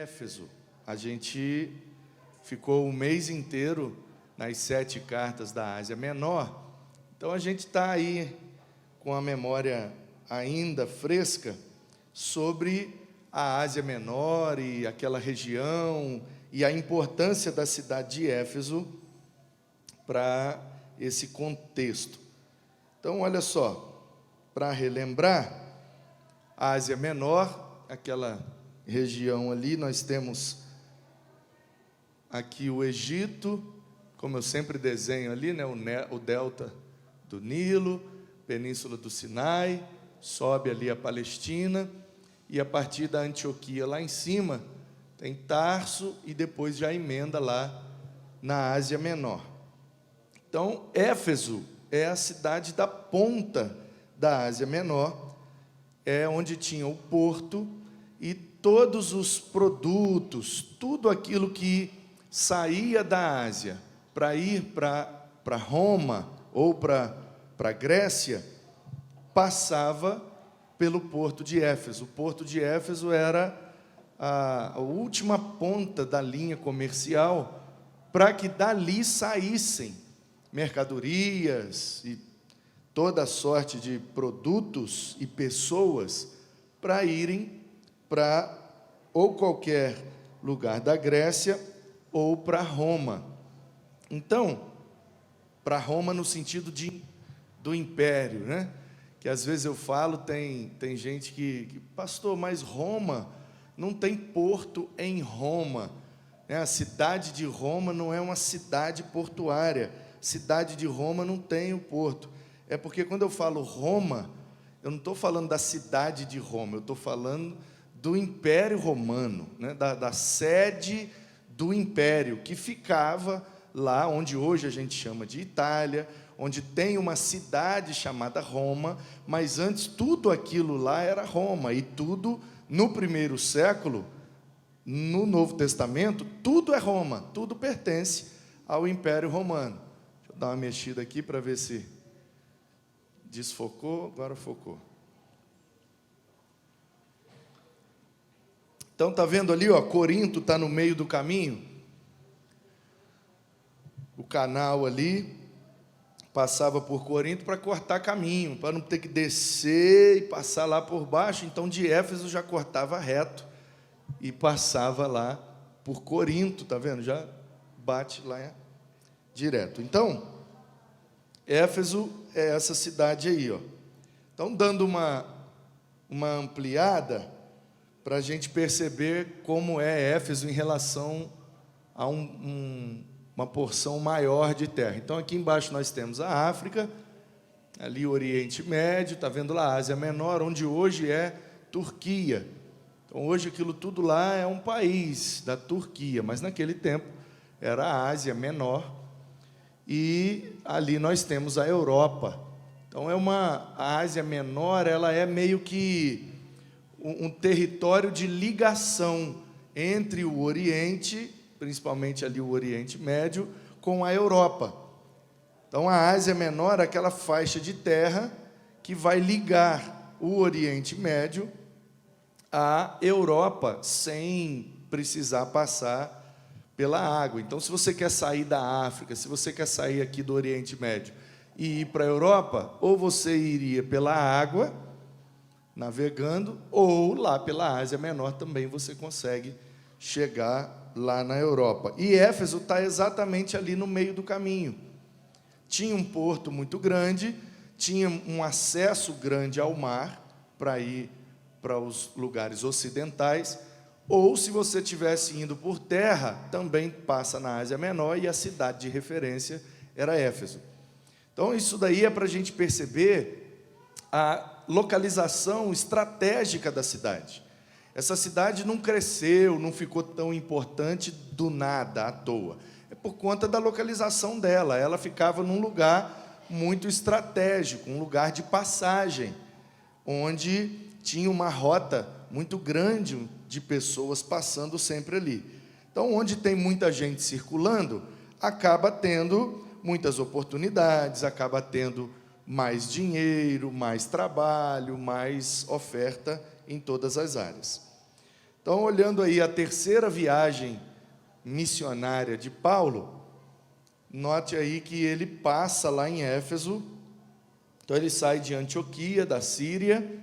Éfeso. A gente ficou o mês inteiro nas 7 cartas da Ásia Menor, então a gente está aí com a memória ainda fresca sobre a Ásia Menor e aquela região e a importância da cidade de Éfeso para esse contexto. Então, olha só, para relembrar, a Ásia Menor, aquela região ali, nós temos aqui o Egito, como eu sempre desenho ali, né, o delta do Nilo, Península do Sinai, sobe ali a Palestina, e a partir da Antioquia lá em cima, tem Tarso, e depois já emenda lá na Ásia Menor. Então, Éfeso é a cidade da ponta da Ásia Menor, é onde tinha o porto, e todos os produtos, tudo aquilo que saía da Ásia para ir para Roma ou para a Grécia, passava pelo porto de Éfeso. O porto de Éfeso era a última ponta da linha comercial para que dali saíssem mercadorias e toda sorte de produtos e pessoas para irem para ou qualquer lugar da Grécia ou para Roma. Então, para Roma no sentido do império, né? Que às vezes eu falo, tem gente que pastor, mas Roma não tem porto em Roma, né? A cidade de Roma não é uma cidade portuária, cidade de Roma não tem o porto. É porque quando eu falo Roma, eu não estou falando da cidade de Roma, eu estou falando do Império Romano, né? da sede do Império, que ficava lá onde hoje a gente chama de Itália, onde tem uma cidade chamada Roma, mas antes tudo aquilo lá era Roma, e tudo, no primeiro século, no Novo Testamento, tudo é Roma, tudo pertence ao Império Romano. Deixa eu dar uma mexida aqui para ver se desfocou, agora focou. Então, está vendo ali, ó, Corinto está no meio do caminho, o canal ali passava por Corinto para cortar caminho, para não ter que descer e passar lá por baixo. Então, de Éfeso já cortava reto e passava lá por Corinto, está vendo? Já bate lá direto. Então, Éfeso é essa cidade aí, ó. Então, dando uma ampliada para a gente perceber como é Éfeso em relação a uma porção maior de terra. Então, aqui embaixo nós temos a África, ali o Oriente Médio, está vendo lá a Ásia Menor, onde hoje é Turquia. Então, hoje aquilo tudo lá é um país da Turquia, mas naquele tempo era a Ásia Menor, e ali nós temos a Europa. Então, a Ásia Menor, ela é meio que um território de ligação entre o Oriente, principalmente ali o Oriente Médio, com a Europa. Então, a Ásia Menor é aquela faixa de terra que vai ligar o Oriente Médio à Europa, sem precisar passar pela água. Então, se você quer sair da África, se você quer sair aqui do Oriente Médio e ir para a Europa, ou você iria pela água, navegando, ou lá pela Ásia Menor também você consegue chegar lá na Europa. E Éfeso está exatamente ali no meio do caminho. Tinha um porto muito grande, tinha um acesso grande ao mar para ir para os lugares ocidentais, ou se você estivesse indo por terra, também passa na Ásia Menor, e a cidade de referência era Éfeso. Então, isso daí é para a gente perceber a localização estratégica da cidade. Essa cidade não cresceu, não ficou tão importante do nada, à toa. É por conta da localização dela. Ela ficava num lugar muito estratégico, um lugar de passagem, onde tinha uma rota muito grande de pessoas passando sempre ali. Então, onde tem muita gente circulando, acaba tendo muitas oportunidades, acaba tendo mais dinheiro, mais trabalho, mais oferta em todas as áreas. Então, Então, olhando aí a terceira viagem missionária de Paulo, note aí que ele passa lá em Éfeso. Então ele sai de Antioquia, da Síria.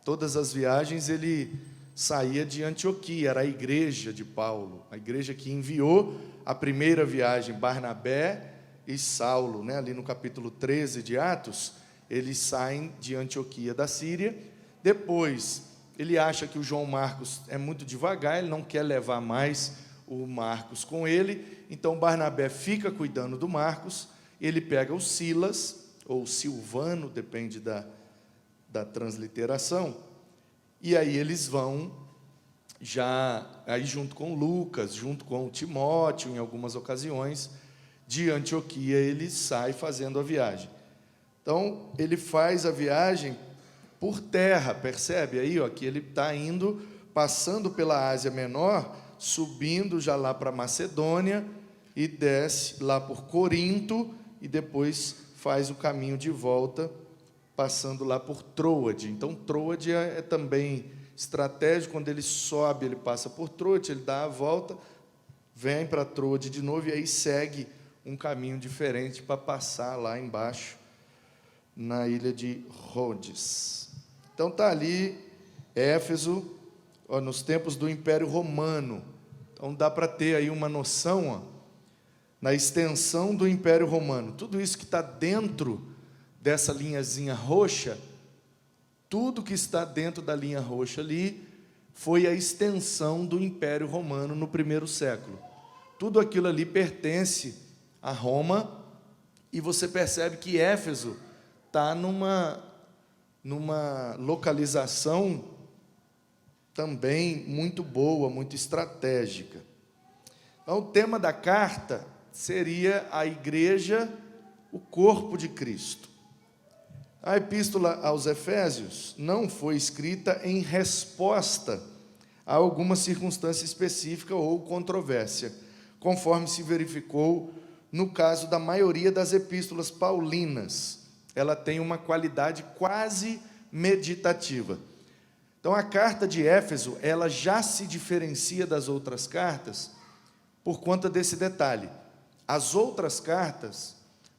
Todas as viagens ele saía de Antioquia, era a igreja de Paulo, a igreja que enviou a primeira viagem, Barnabé e Saulo, né? Ali no capítulo 13 de Atos, eles saem de Antioquia da Síria. Depois, ele acha que o João Marcos é muito devagar, ele não quer levar mais o Marcos com ele, então Barnabé fica cuidando do Marcos, ele pega o Silas, ou Silvano, depende da transliteração, e aí eles vão, já aí junto com Lucas, junto com Timóteo, em algumas ocasiões, de Antioquia ele sai fazendo a viagem. Então, ele faz a viagem por terra, percebe aí, ó, que ele está indo, passando pela Ásia Menor, subindo já lá para Macedônia, e desce lá por Corinto, e depois faz o caminho de volta, passando lá por Troade. Então, Troade é também estratégico, quando ele sobe, ele passa por Troade, ele dá a volta, vem para Troade de novo, e aí segue um caminho diferente para passar lá embaixo, na ilha de Rhodes. Então, está ali, Éfeso, ó, nos tempos do Império Romano. Então, dá para ter aí uma noção, ó, na extensão do Império Romano. Tudo isso que está dentro dessa linhazinha roxa, tudo que está dentro da linha roxa ali, foi a extensão do Império Romano no primeiro século. Tudo aquilo ali pertence a Roma, e você percebe que Éfeso está numa localização também muito boa, muito estratégica. Então, o tema da carta seria a igreja, o corpo de Cristo. A epístola aos Efésios não foi escrita em resposta a alguma circunstância específica ou controvérsia, conforme se verificou no caso da maioria das epístolas paulinas. Ela tem uma qualidade quase meditativa. Então, a carta de Éfeso, ela já se diferencia das outras cartas por conta desse detalhe. As outras cartas,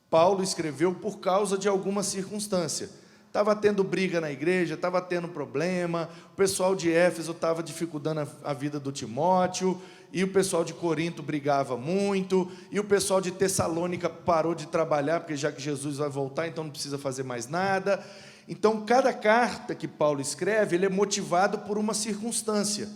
Paulo escreveu por causa de alguma circunstância. Estava tendo briga na igreja, estava tendo problema, o pessoal de Éfeso estava dificultando a vida do Timóteo, e o pessoal de Corinto brigava muito, e o pessoal de Tessalônica parou de trabalhar, porque já que Jesus vai voltar, então não precisa fazer mais nada. Então, cada carta que Paulo escreve, ele é motivado por uma circunstância.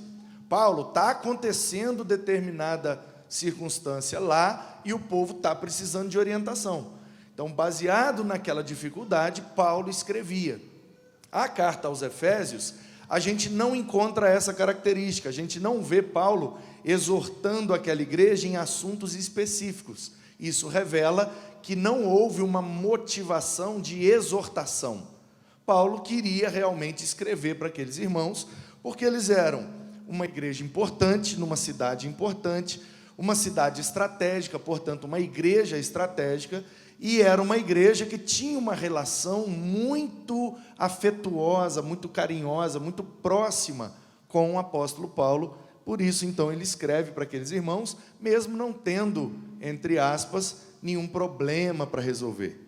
Paulo, está acontecendo determinada circunstância lá, e o povo está precisando de orientação. Então, baseado naquela dificuldade, Paulo escrevia. A carta aos Efésios, a gente não encontra essa característica, a gente não vê Paulo exortando aquela igreja em assuntos específicos. Isso revela que não houve uma motivação de exortação. Paulo queria realmente escrever para aqueles irmãos, porque eles eram uma igreja importante, numa cidade importante, uma cidade estratégica, portanto, uma igreja estratégica, e era uma igreja que tinha uma relação muito afetuosa, muito carinhosa, muito próxima com o apóstolo Paulo. Por isso, então, ele escreve para aqueles irmãos, mesmo não tendo, entre aspas, nenhum problema para resolver.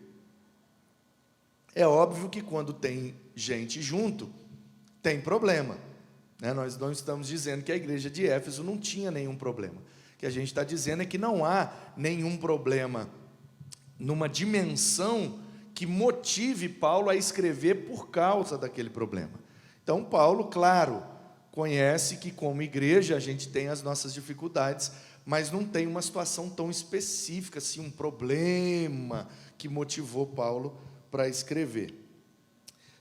É óbvio que quando tem gente junto, tem problema, né? Nós não estamos dizendo que a igreja de Éfeso não tinha nenhum problema. O que a gente está dizendo é que não há nenhum problema numa dimensão que motive Paulo a escrever por causa daquele problema. Então, Paulo, claro, conhece que como igreja a gente tem as nossas dificuldades, mas não tem uma situação tão específica, assim, um problema que motivou Paulo para escrever.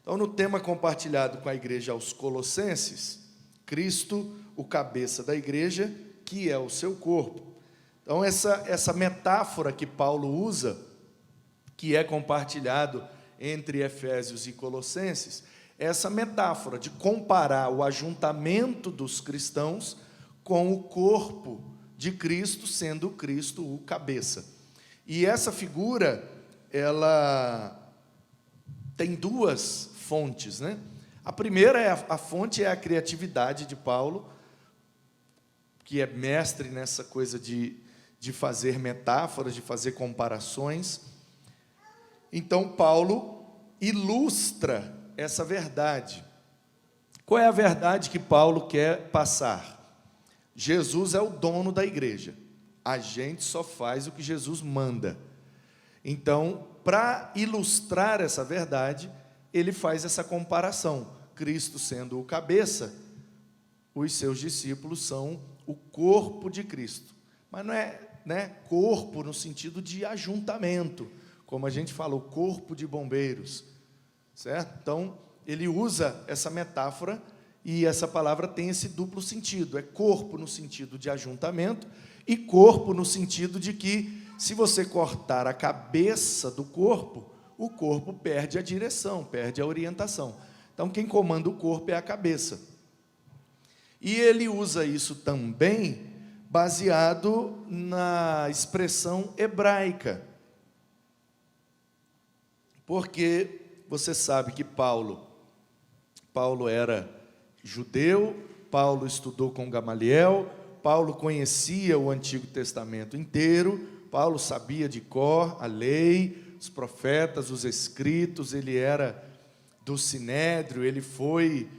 Então, no tema compartilhado com a igreja aos Colossenses, Cristo, o cabeça da igreja, que é o seu corpo. Então, essa metáfora que Paulo usa, que é compartilhado entre Efésios e Colossenses, essa metáfora de comparar o ajuntamento dos cristãos com o corpo de Cristo, sendo Cristo o cabeça. E essa figura, ela tem duas fontes, né? A primeira, a fonte é a criatividade de Paulo, que é mestre nessa coisa de fazer metáforas, de fazer comparações. Então, Paulo ilustra essa verdade. Qual é a verdade que Paulo quer passar? Jesus é o dono da igreja. A gente só faz o que Jesus manda. Então, para ilustrar essa verdade, ele faz essa comparação. Cristo sendo o cabeça, os seus discípulos são o corpo de Cristo. Mas não é, corpo no sentido de ajuntamento, como a gente fala, o corpo de bombeiros, certo? Então, ele usa essa metáfora e essa palavra tem esse duplo sentido. É corpo no sentido de ajuntamento e corpo no sentido de que, se você cortar a cabeça do corpo, o corpo perde a direção, perde a orientação. Então, quem comanda o corpo é a cabeça. E ele usa isso também baseado na expressão hebraica. Porque você sabe que Paulo era judeu, Paulo estudou com Gamaliel, Paulo conhecia o Antigo Testamento inteiro, Paulo sabia de cor a lei, os profetas, os escritos, ele era do Sinédrio, ele foi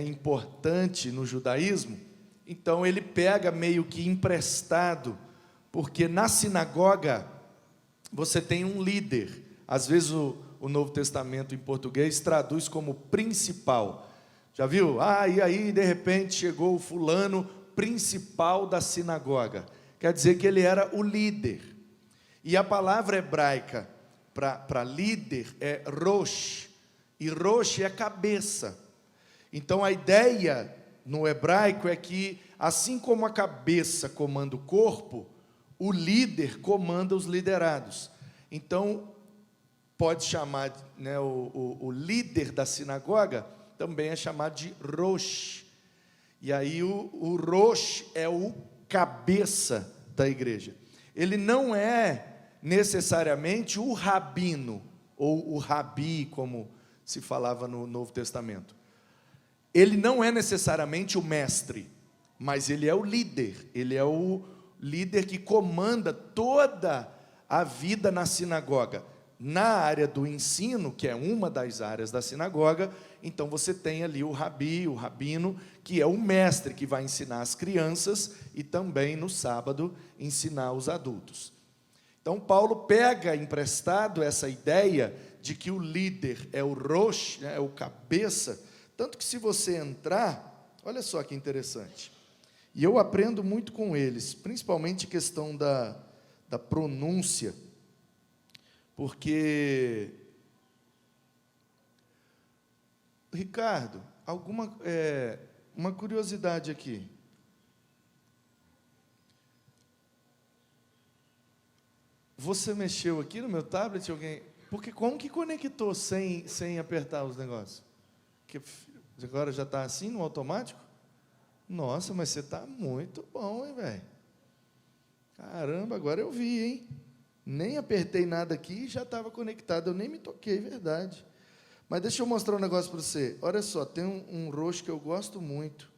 importante no judaísmo. Então ele pega meio que emprestado, porque na sinagoga você tem um líder. Às vezes o Novo Testamento em português traduz como principal. Já viu? E aí de repente chegou o fulano principal da sinagoga. Quer dizer que ele era o líder. E a palavra hebraica para líder é rosh, e rosh é cabeça. Então a ideia no hebraico é que, assim como a cabeça comanda o corpo, o líder comanda os liderados. Então, pode chamar, o líder da sinagoga também é chamado de rosh. E aí o rosh é o cabeça da igreja. Ele não é necessariamente o rabino, ou o rabi, como se falava no Novo Testamento. Ele não é necessariamente o mestre, mas ele é o líder. Ele é o líder que comanda toda a vida na sinagoga. Na área do ensino, que é uma das áreas da sinagoga, então você tem ali o rabi, o rabino, que é o mestre que vai ensinar as crianças e também no sábado ensinar os adultos. Então Paulo pega emprestado essa ideia de que o líder é o rosh, é o cabeça, tanto que se você entrar, olha só que interessante, e eu aprendo muito com eles, principalmente questão da pronúncia, porque, Ricardo, uma curiosidade aqui. Você mexeu aqui no meu tablet, alguém? Porque como que conectou sem apertar os negócios? Que agora já está assim, no automático? Nossa, mas você está muito bom, hein, velho? Caramba, agora eu vi, hein? Nem apertei nada aqui e já estava conectado, eu nem me toquei, verdade. Mas deixa eu mostrar um negócio para você. Olha só, tem um roxo que eu gosto muito.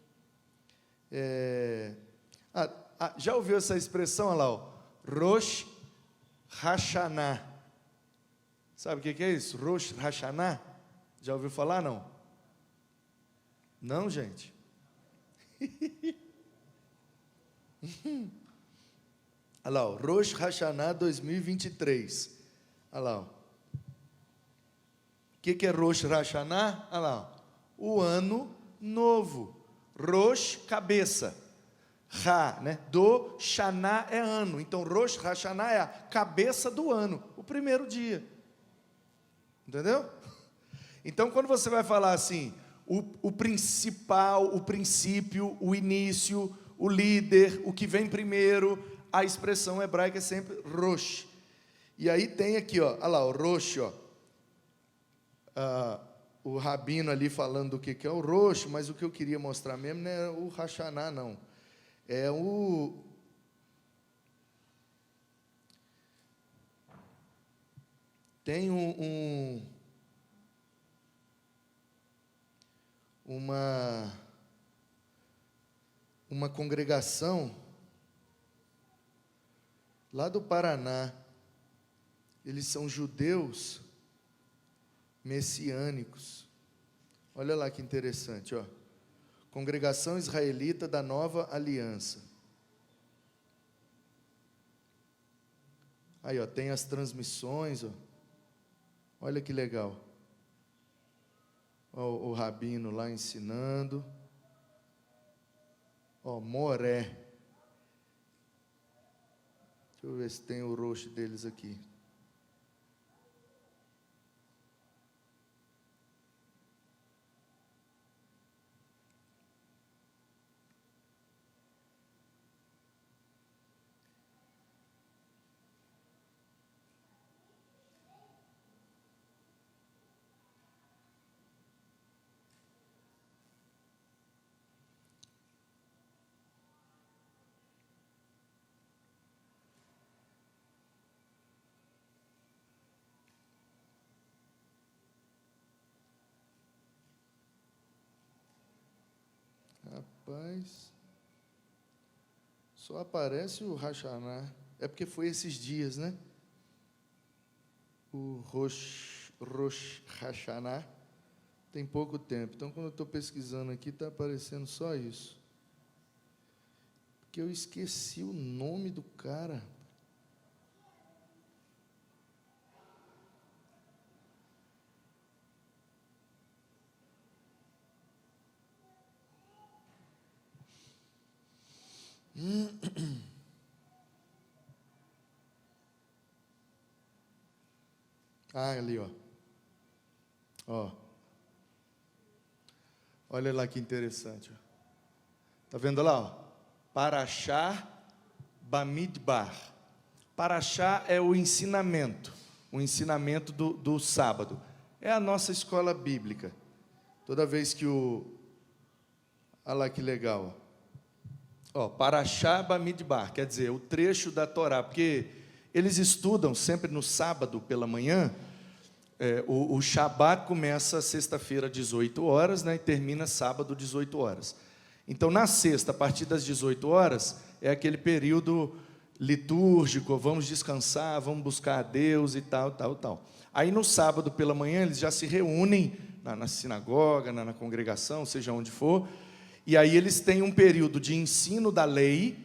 Já ouviu essa expressão? Olha lá, ó, Rosh Hashanah. Sabe o que é isso? Rosh Hashanah? Já ouviu falar, não? Não, gente? Olha lá, ó, Rosh Hashanah 2023. Olha lá, ó. O que é Rosh Hashanah? Olha lá, ó. O ano novo. Rosh, cabeça. Ra, do Shana é ano. Então, Rosh Hashanah é a cabeça do ano, o primeiro dia. Entendeu? Então, quando você vai falar assim, o principal, o princípio, o início, o líder, o que vem primeiro, a expressão hebraica é sempre Rosh. E aí tem aqui, ó, olha lá, o Rosh, ó. O rabino ali falando do que é o Rosh, mas o que eu queria mostrar mesmo não é o Hashanah, não. É o... Tem uma congregação lá do Paraná. Eles são judeus messiânicos. Olha lá que interessante, ó. Congregação Israelita da Nova Aliança. Aí, ó, tem as transmissões, ó. Olha que legal. Ó, o rabino lá ensinando. Ó, Moré. Deixa eu ver se tem o rosto deles aqui. Rapaz, só aparece o Hashanah. É porque foi esses dias, né? O Rosh Hashanah tem pouco tempo. Então, quando eu estou pesquisando aqui, está aparecendo só isso. Porque eu esqueci o nome do cara. Ah, ali, ó. Ó. Olha lá que interessante. Está vendo lá? Ó? Parashá Bamidbar. Parashá é o ensinamento do sábado. É a nossa escola bíblica. Toda vez que olha lá que legal. Ó, Parashá Bamidbar, quer dizer, o trecho da Torá, porque eles estudam sempre no sábado pela manhã. O Shabat começa sexta-feira às 18 horas, né, e termina sábado às 18 horas. Então, na sexta, a partir das 18 horas, é aquele período litúrgico, vamos descansar, vamos buscar a Deus e tal, tal, tal. Aí, no sábado pela manhã, eles já se reúnem na sinagoga, na congregação, seja onde for, e aí eles têm um período de ensino da lei,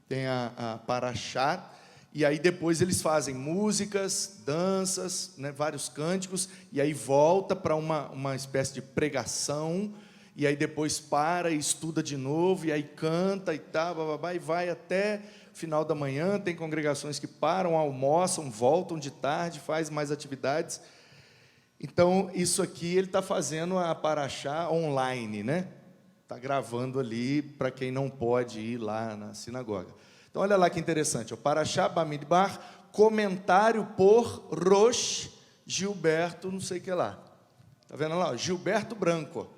tem a Parashá, e aí depois eles fazem músicas, danças, né, vários cânticos, e aí volta para uma espécie de pregação, e aí depois para e estuda de novo, e aí canta e tal, bababá, e vai até final da manhã. Tem congregações que param, almoçam, voltam de tarde, faz mais atividades. Então, isso aqui ele está fazendo a Parashá online, né? Está gravando ali para quem não pode ir lá na sinagoga. Então, olha lá que interessante. O Parashá Bamidbar, comentário por Rosh Gilberto, não sei o que lá. Está vendo lá? Gilberto Branco.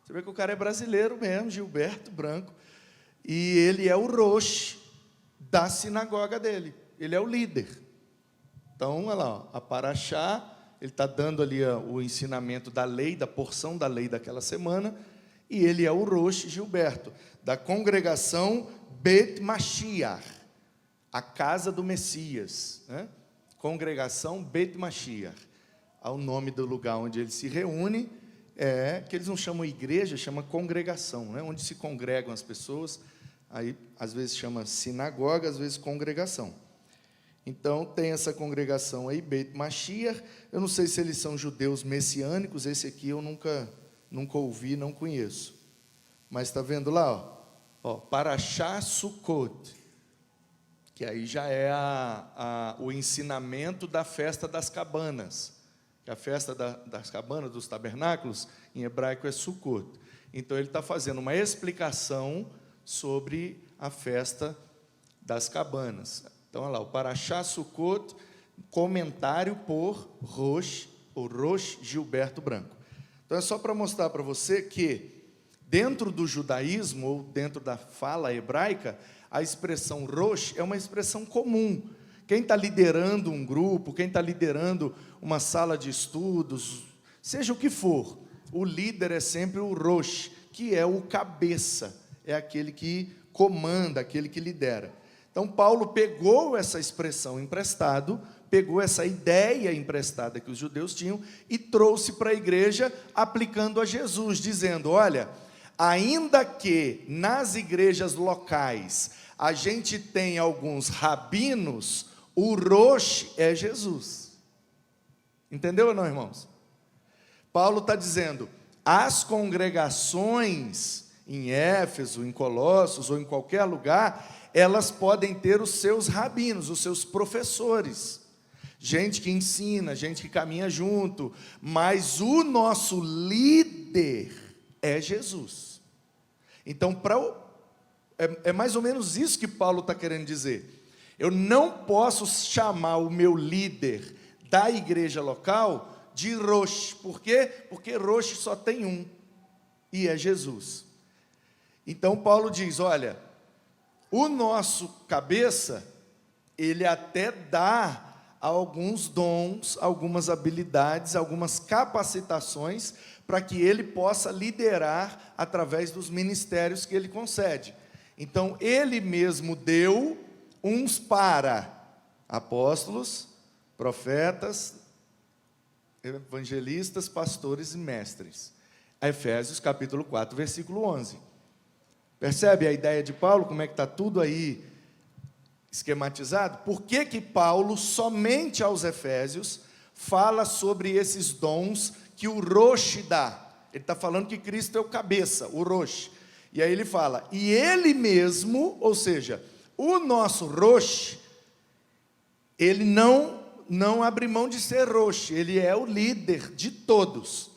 Você vê que o cara é brasileiro mesmo, Gilberto Branco. E ele é o Rosh da sinagoga dele. Ele é o líder. Então, olha lá, a Parashá, ele está dando ali o ensinamento da lei, da porção da lei daquela semana, e ele é o Rosh Gilberto, da congregação Bet Mashiach, a casa do Messias, né? Congregação Bet Mashiach, ao nome do lugar onde ele se reúne, que eles não chamam igreja, chama congregação, né? Onde se congregam as pessoas, aí às vezes chama sinagoga, às vezes congregação. Então tem essa congregação aí, Bet Mashiach. Eu não sei se eles são judeus messiânicos, esse aqui eu nunca ouvi, não conheço. Mas está vendo lá, ó, Parashá Sukkot, que aí já é o ensinamento da festa das cabanas. Que a festa das cabanas, dos tabernáculos, em hebraico é Sukkot. Então ele está fazendo uma explicação sobre a festa das cabanas. Então, olha lá, o Parashá Sukkot, comentário por Rosh Gilberto Branco. Então, é só para mostrar para você que, dentro do judaísmo, ou dentro da fala hebraica, a expressão Rosh é uma expressão comum. Quem está liderando um grupo, quem está liderando uma sala de estudos, seja o que for, o líder é sempre o rosh, que é o cabeça, é aquele que comanda, aquele que lidera. Então, Paulo pegou essa expressão emprestado, pegou essa ideia emprestada que os judeus tinham e trouxe para a igreja, aplicando a Jesus, dizendo: olha, ainda que nas igrejas locais a gente tem alguns rabinos, o rosh é Jesus. Entendeu ou não, irmãos? Paulo está dizendo, as congregações em Éfeso, em Colossos ou em qualquer lugar, elas podem ter os seus rabinos, os seus professores, gente que ensina, gente que caminha junto, mas o nosso líder é Jesus. Então, é mais ou menos isso que Paulo está querendo dizer. Eu não posso chamar o meu líder da igreja local de rosh. Por quê? Porque rosh só tem um, e é Jesus. Então Paulo diz, olha, o nosso cabeça, ele até dá alguns dons, algumas habilidades, algumas capacitações, para que ele possa liderar através dos ministérios que ele concede. Então, ele mesmo deu uns para apóstolos, profetas, evangelistas, pastores e mestres. Efésios capítulo 4, versículo 11. Percebe a ideia de Paulo, como é que está tudo aí esquematizado? Por que Paulo, somente aos Efésios, fala sobre esses dons que o rosh dá? Ele está falando que Cristo é o cabeça, o rosh. E aí ele fala, e ele mesmo, ou seja, o nosso rosh, ele não abre mão de ser rosh, ele é o líder de todos.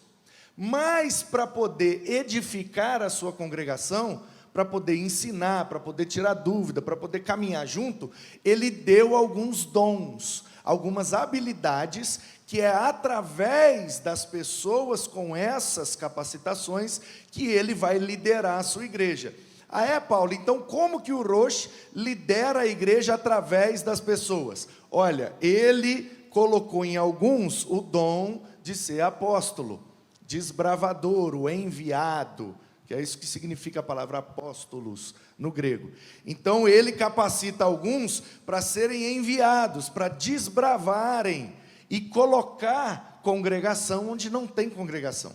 Mas para poder edificar a sua congregação, para poder ensinar, para poder tirar dúvida, para poder caminhar junto, ele deu alguns dons, algumas habilidades, que é através das pessoas com essas capacitações que ele vai liderar a sua igreja. Ah, é, Paulo? Então como que o rosh lidera a igreja através das pessoas? Olha, ele colocou em alguns o dom de ser apóstolo, desbravador, o enviado, que é isso que significa a palavra apóstolos no grego. Então ele capacita alguns para serem enviados, para desbravarem e colocar congregação onde não tem congregação.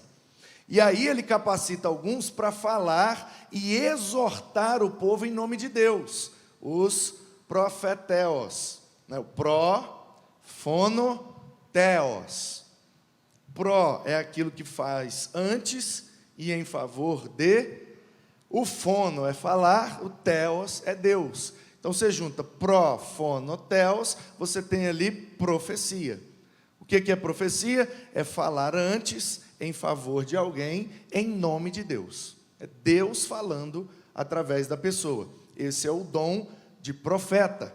E aí ele capacita alguns para falar e exortar o povo em nome de Deus, os profeteos, né? O fonoteos. Pro é aquilo que faz antes e em favor de, o fono é falar, o teos é Deus. Então você junta pro, fono, teos, você tem ali profecia. O que é profecia? É falar antes em favor de alguém, em nome de Deus. É Deus falando através da pessoa. Esse é o dom de profeta.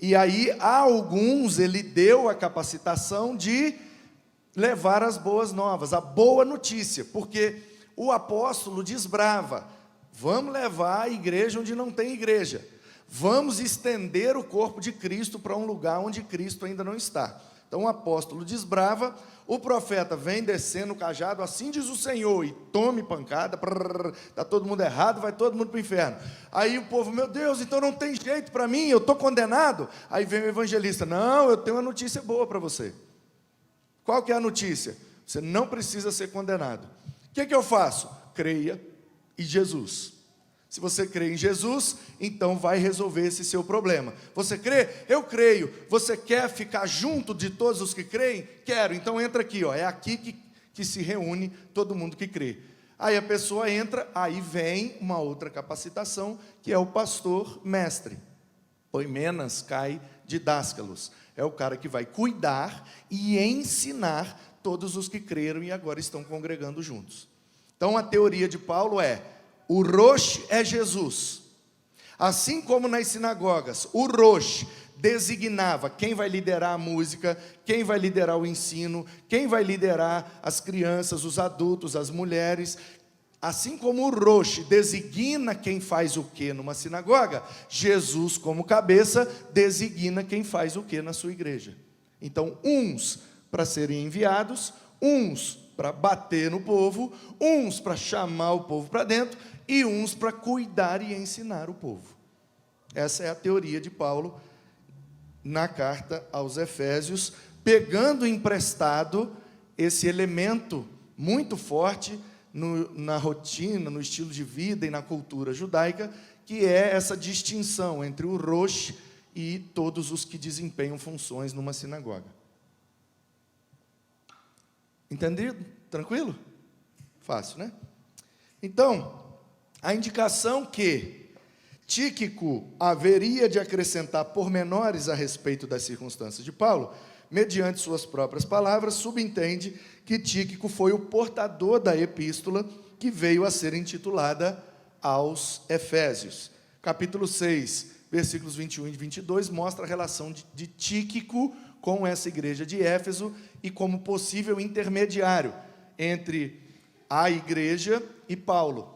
E aí, a alguns, ele deu a capacitação de levar as boas novas, a boa notícia, porque o apóstolo desbrava, vamos levar a igreja onde não tem igreja, vamos estender o corpo de Cristo para um lugar onde Cristo ainda não está. Então o apóstolo desbrava, o profeta vem descendo o cajado, assim diz o Senhor, e tome pancada, está todo mundo errado, vai todo mundo para o inferno. Aí o povo, meu Deus, então não tem jeito para mim, eu estou condenado. Aí vem o evangelista, não, eu tenho uma notícia boa para você. Qual que é a notícia? Você não precisa ser condenado. O que eu faço? Creia em Jesus. Se você crê em Jesus, então vai resolver esse seu problema. Você crê? Eu creio. Você quer ficar junto de todos os que creem? Quero. Então entra aqui, ó. É aqui que se reúne todo mundo que crê. Aí a pessoa entra, aí vem uma outra capacitação, que é o pastor mestre. Poimenas cai didáscalos. É o cara que vai cuidar e ensinar todos os que creram e agora estão congregando juntos. Então a teoria de Paulo é, o rosh é Jesus. Assim como nas sinagogas, o rosh designava quem vai liderar a música, quem vai liderar o ensino, quem vai liderar as crianças, os adultos, as mulheres. Assim como o rosh designa quem faz o que numa sinagoga, Jesus, como cabeça, designa quem faz o que na sua igreja. Então, uns para serem enviados, uns para bater no povo, uns para chamar o povo para dentro e uns para cuidar e ensinar o povo. Essa é a teoria de Paulo na carta aos Efésios, pegando emprestado esse elemento muito forte na rotina, no estilo de vida e na cultura judaica, que é essa distinção entre o rosh e todos os que desempenham funções numa sinagoga. Entendido? Tranquilo? Fácil, né? Então, a indicação que Tíquico haveria de acrescentar pormenores a respeito das circunstâncias de Paulo, mediante suas próprias palavras, subentende que Tíquico foi o portador da epístola que veio a ser intitulada aos Efésios. Capítulo 6, versículos 21 e 22, mostra a relação de Tíquico com essa igreja de Éfeso e como possível intermediário entre a igreja e Paulo.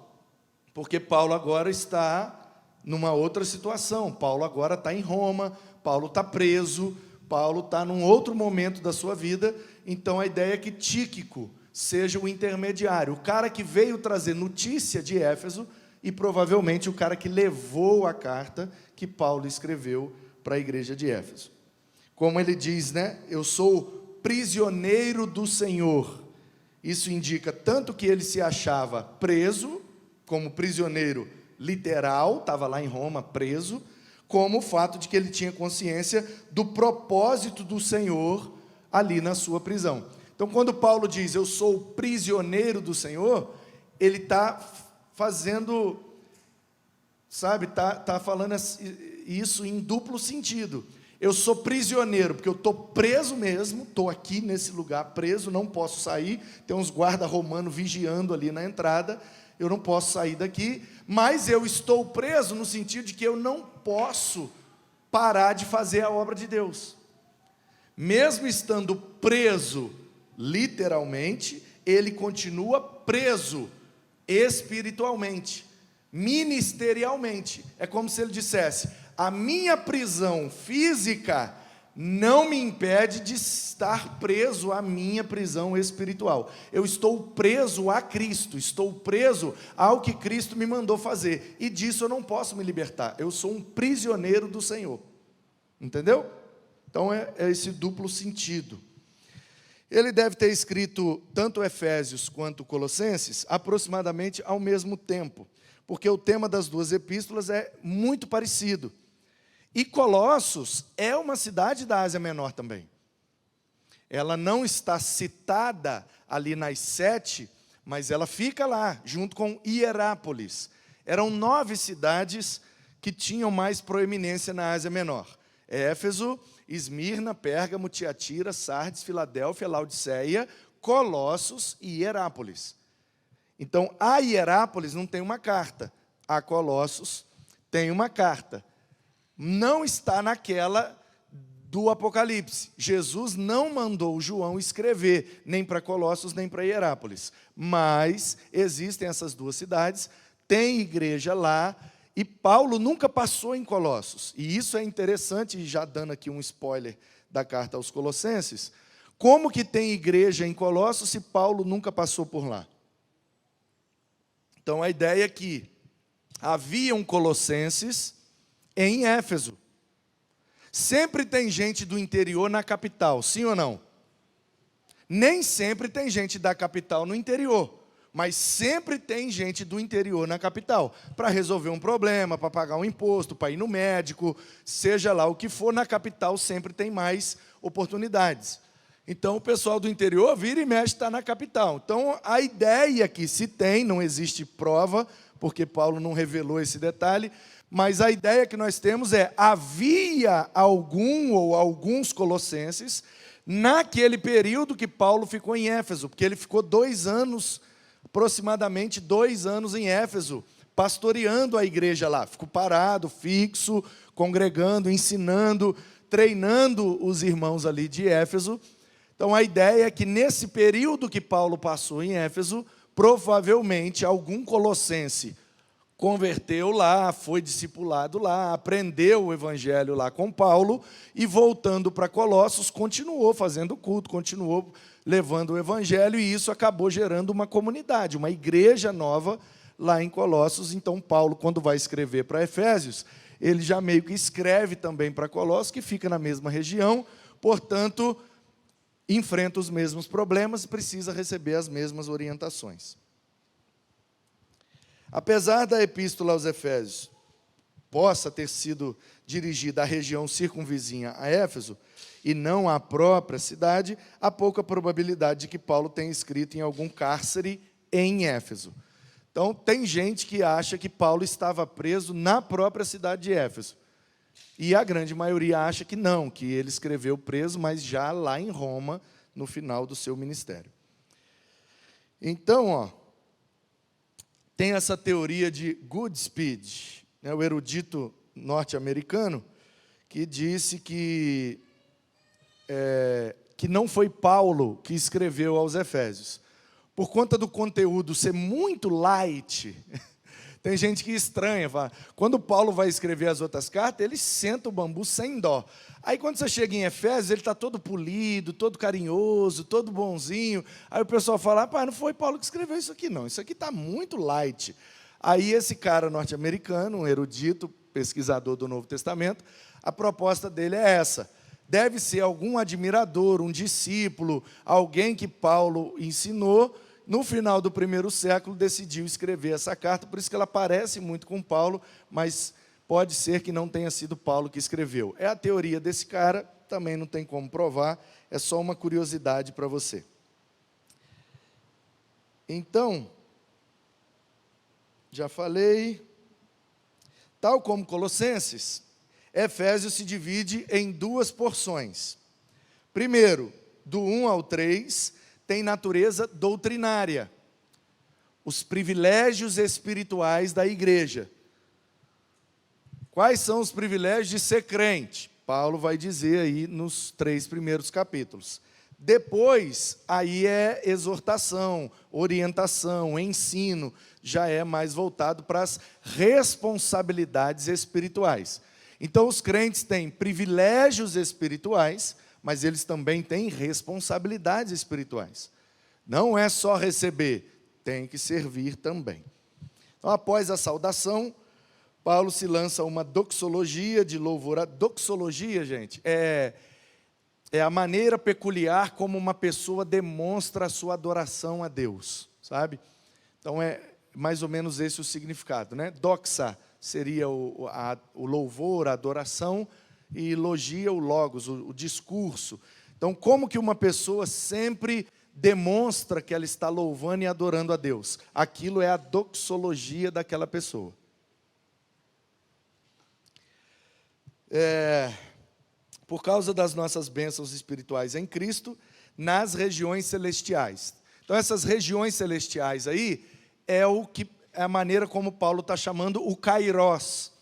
Porque Paulo agora está numa outra situação. Paulo agora está em Roma, Paulo está preso, Paulo está num outro momento da sua vida. Então a ideia é que Tíquico seja o intermediário, o cara que veio trazer notícia de Éfeso e provavelmente o cara que levou a carta que Paulo escreveu para a igreja de Éfeso. Como ele diz, né? Eu sou prisioneiro do Senhor. Isso indica tanto que ele se achava preso, como prisioneiro literal, estava lá em Roma preso, como o fato de que ele tinha consciência do propósito do Senhor ali na sua prisão. Então, quando Paulo diz, eu sou prisioneiro do Senhor, ele está fazendo, sabe, está falando isso em duplo sentido. Eu sou prisioneiro, porque eu estou preso mesmo, estou aqui nesse lugar preso, não posso sair, tem uns guardas romanos vigiando ali na entrada, eu não posso sair daqui, mas eu estou preso no sentido de que eu não posso parar de fazer a obra de Deus. Mesmo estando preso literalmente, ele continua preso espiritualmente, ministerialmente. É como se ele dissesse, a minha prisão física não me impede de estar preso à minha prisão espiritual. Eu estou preso a Cristo, estou preso ao que Cristo me mandou fazer, e disso eu não posso me libertar. Eu sou um prisioneiro do Senhor. Entendeu? Então é esse duplo sentido. Ele deve ter escrito tanto Efésios quanto Colossenses aproximadamente ao mesmo tempo, porque o tema das duas epístolas é muito parecido. E Colossos é uma cidade da Ásia Menor também. Ela não está citada ali nas 7, mas ela fica lá, junto com Hierápolis. Eram 9 cidades que tinham mais proeminência na Ásia Menor. Éfeso, Esmirna, Pérgamo, Tiatira, Sardes, Filadélfia, Laodiceia, Colossos e Hierápolis. Então, a Hierápolis não tem uma carta, a Colossos tem uma carta. Não está naquela do Apocalipse. Jesus não mandou João escrever, nem para Colossos, nem para Hierápolis. Mas existem essas duas cidades, tem igreja lá, e Paulo nunca passou em Colossos. E isso é interessante, já dando aqui um spoiler da carta aos Colossenses. Como que tem igreja em Colossos se Paulo nunca passou por lá? Então a ideia é que haviam colossenses em Éfeso. Sempre tem gente do interior na capital, sim ou não? Nem sempre tem gente da capital no interior, mas sempre tem gente do interior na capital, para resolver um problema, para pagar um imposto, para ir no médico, seja lá o que for, na capital sempre tem mais oportunidades. Então o pessoal do interior vira e mexe, está na capital. Então a ideia que se tem, não existe prova, porque Paulo não revelou esse detalhe, mas a ideia que nós temos é, havia algum ou alguns colossenses naquele período que Paulo ficou em Éfeso, porque ele ficou 2 anos, aproximadamente 2 anos em Éfeso, pastoreando a igreja lá, ficou parado, fixo, congregando, ensinando, treinando os irmãos ali de Éfeso. Então a ideia é que nesse período que Paulo passou em Éfeso, provavelmente algum colossense converteu lá, foi discipulado lá, aprendeu o evangelho lá com Paulo e, voltando para Colossos, continuou fazendo culto, continuou levando o evangelho, e isso acabou gerando uma comunidade, uma igreja nova lá em Colossos. Então, Paulo, quando vai escrever para Efésios, ele já meio que escreve também para Colossos, que fica na mesma região, portanto, enfrenta os mesmos problemas e precisa receber as mesmas orientações. Apesar da epístola aos Efésios possa ter sido dirigida à região circunvizinha a Éfeso, e não à própria cidade, há pouca probabilidade de que Paulo tenha escrito em algum cárcere em Éfeso. Então, tem gente que acha que Paulo estava preso na própria cidade de Éfeso. E a grande maioria acha que não, que ele escreveu preso, mas já lá em Roma, no final do seu ministério. Então, tem essa teoria de Goodspeed, né, o erudito norte-americano, que disse que não foi Paulo que escreveu aos Efésios. Por conta do conteúdo ser muito light, tem gente que estranha, fala, quando Paulo vai escrever as outras cartas, ele senta o bambu sem dó. Aí quando você chega em Efésios, ele está todo polido, todo carinhoso, todo bonzinho. Aí o pessoal fala, não foi Paulo que escreveu isso aqui não, isso aqui está muito light. Aí esse cara norte-americano, um erudito, pesquisador do Novo Testamento, a proposta dele é essa: deve ser algum admirador, um discípulo, alguém que Paulo ensinou, no final do primeiro século, decidiu escrever essa carta, por isso que ela parece muito com Paulo, mas pode ser que não tenha sido Paulo que escreveu. É a teoria desse cara, também não tem como provar, é só uma curiosidade para você. Então, já falei, tal como Colossenses, Efésios se divide em duas porções. Primeiro, do 1 ao 3, tem natureza doutrinária. Os privilégios espirituais da igreja. Quais são os privilégios de ser crente? Paulo vai dizer aí nos 3 primeiros capítulos. Depois, aí é exortação, orientação, ensino, já é mais voltado para as responsabilidades espirituais. Então, os crentes têm privilégios espirituais, mas eles também têm responsabilidades espirituais. Não é só receber, tem que servir também. Então, após a saudação, Paulo se lança uma doxologia de louvor. A doxologia, gente, é a maneira peculiar como uma pessoa demonstra a sua adoração a Deus, sabe? Então, é mais ou menos esse o significado, né? Doxa seria o louvor, a adoração, e logia o logos, o discurso. Então, como que uma pessoa sempre demonstra que ela está louvando e adorando a Deus? Aquilo é a doxologia daquela pessoa. Por causa das nossas bênçãos espirituais em Cristo, nas regiões celestiais. Então, essas regiões celestiais aí, é a maneira como Paulo está chamando o Kairos.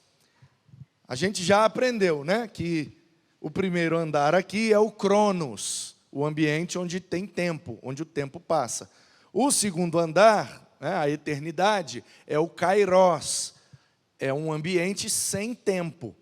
A gente já aprendeu, né, que o primeiro andar aqui é o Cronos, o ambiente onde tem tempo, onde o tempo passa. O segundo andar, né, a eternidade, é o Kairos, é um ambiente sem tempo.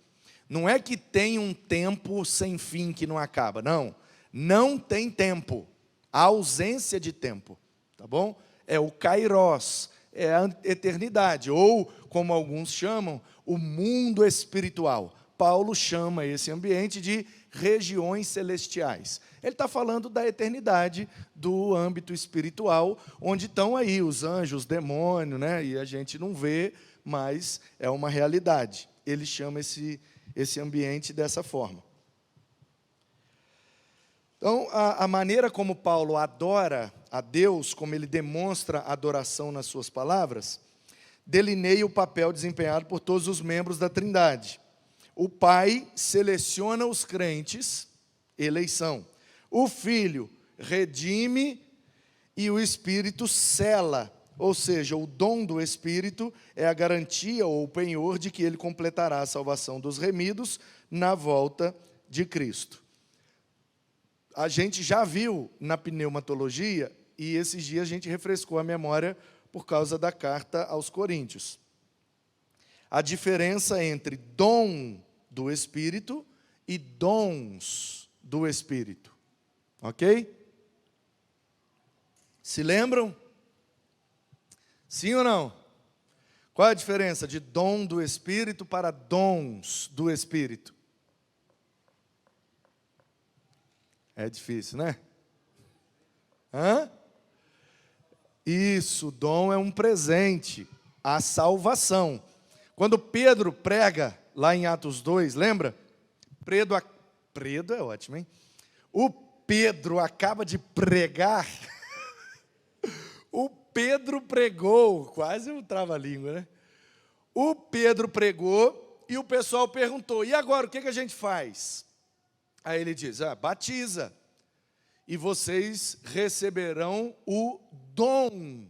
Não é que tem um tempo sem fim que não acaba, não. Não tem tempo, a ausência de tempo, tá bom? É o Kairos, é a eternidade, ou, como alguns chamam, o mundo espiritual. Paulo chama esse ambiente de regiões celestiais. Ele está falando da eternidade, do âmbito espiritual, onde estão aí os anjos, os demônios, né? E a gente não vê, mas é uma realidade. Ele chama esse ambiente dessa forma. Então, a maneira como Paulo adora a Deus, como ele demonstra adoração nas suas palavras, delineia o papel desempenhado por todos os membros da Trindade. O Pai seleciona os crentes, eleição. O Filho redime e o Espírito sela, ou seja, o dom do Espírito é a garantia ou o penhor de que ele completará a salvação dos remidos na volta de Cristo. A gente já viu na pneumatologia, e esses dias a gente refrescou a memória por causa da carta aos Coríntios. a diferença entre dom do Espírito e dons do Espírito. Ok? Se lembram? Sim ou não? Qual é a diferença de dom do Espírito para dons do Espírito? É difícil, né? Hã? Isso, dom é um presente, a salvação. Quando Pedro prega lá em Atos 2, lembra? Pedro é ótimo, hein? O Pedro acaba de pregar. O Pedro pregou, quase um trava-língua, né? O Pedro pregou e o pessoal perguntou: e agora, o que a gente faz? Aí ele diz: batiza, e vocês receberão o dom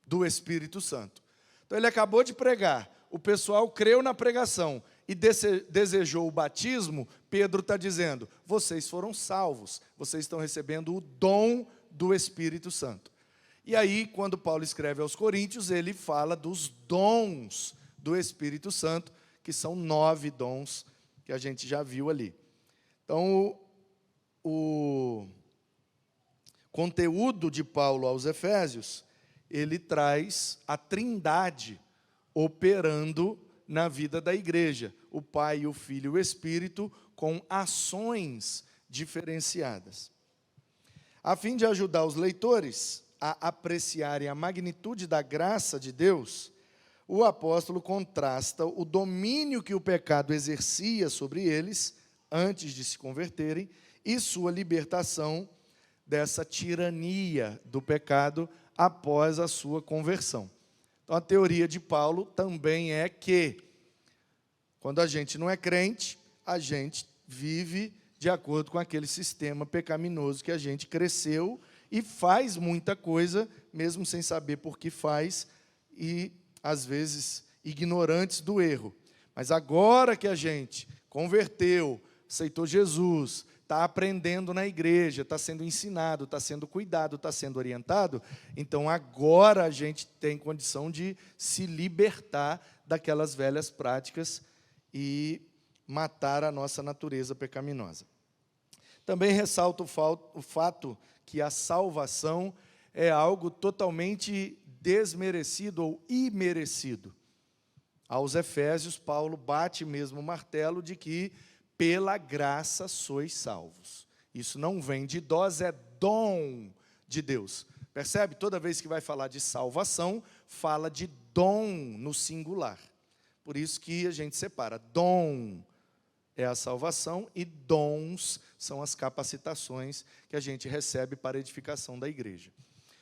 do Espírito Santo. Então ele acabou de pregar, o pessoal creu na pregação e desejou o batismo. Pedro está dizendo: vocês foram salvos, vocês estão recebendo o dom do Espírito Santo. E aí, quando Paulo escreve aos Coríntios, ele fala dos dons do Espírito Santo, que são 9 dons que a gente já viu ali. Então, o conteúdo de Paulo aos Efésios, ele traz a trindade operando na vida da igreja, o Pai, o Filho e o Espírito, com ações diferenciadas. A fim de ajudar os leitores a apreciarem a magnitude da graça de Deus, o apóstolo contrasta o domínio que o pecado exercia sobre eles, antes de se converterem, e sua libertação dessa tirania do pecado após a sua conversão. Então, a teoria de Paulo também é que, quando a gente não é crente, a gente vive de acordo com aquele sistema pecaminoso que a gente cresceu e faz muita coisa, mesmo sem saber por que faz, e, às vezes, ignorantes do erro. Mas agora que a gente converteu, aceitou Jesus, está aprendendo na igreja, está sendo ensinado, está sendo cuidado, está sendo orientado, então agora a gente tem condição de se libertar daquelas velhas práticas e matar a nossa natureza pecaminosa. Também ressalto o fato que a salvação é algo totalmente desmerecido ou imerecido. Aos Efésios, Paulo bate mesmo o martelo de que pela graça sois salvos. Isso não vem de nós, é dom de Deus. Percebe? Toda vez que vai falar de salvação, fala de dom no singular. Por isso que a gente separa. Dom é a salvação e dons são as capacitações que a gente recebe para a edificação da igreja.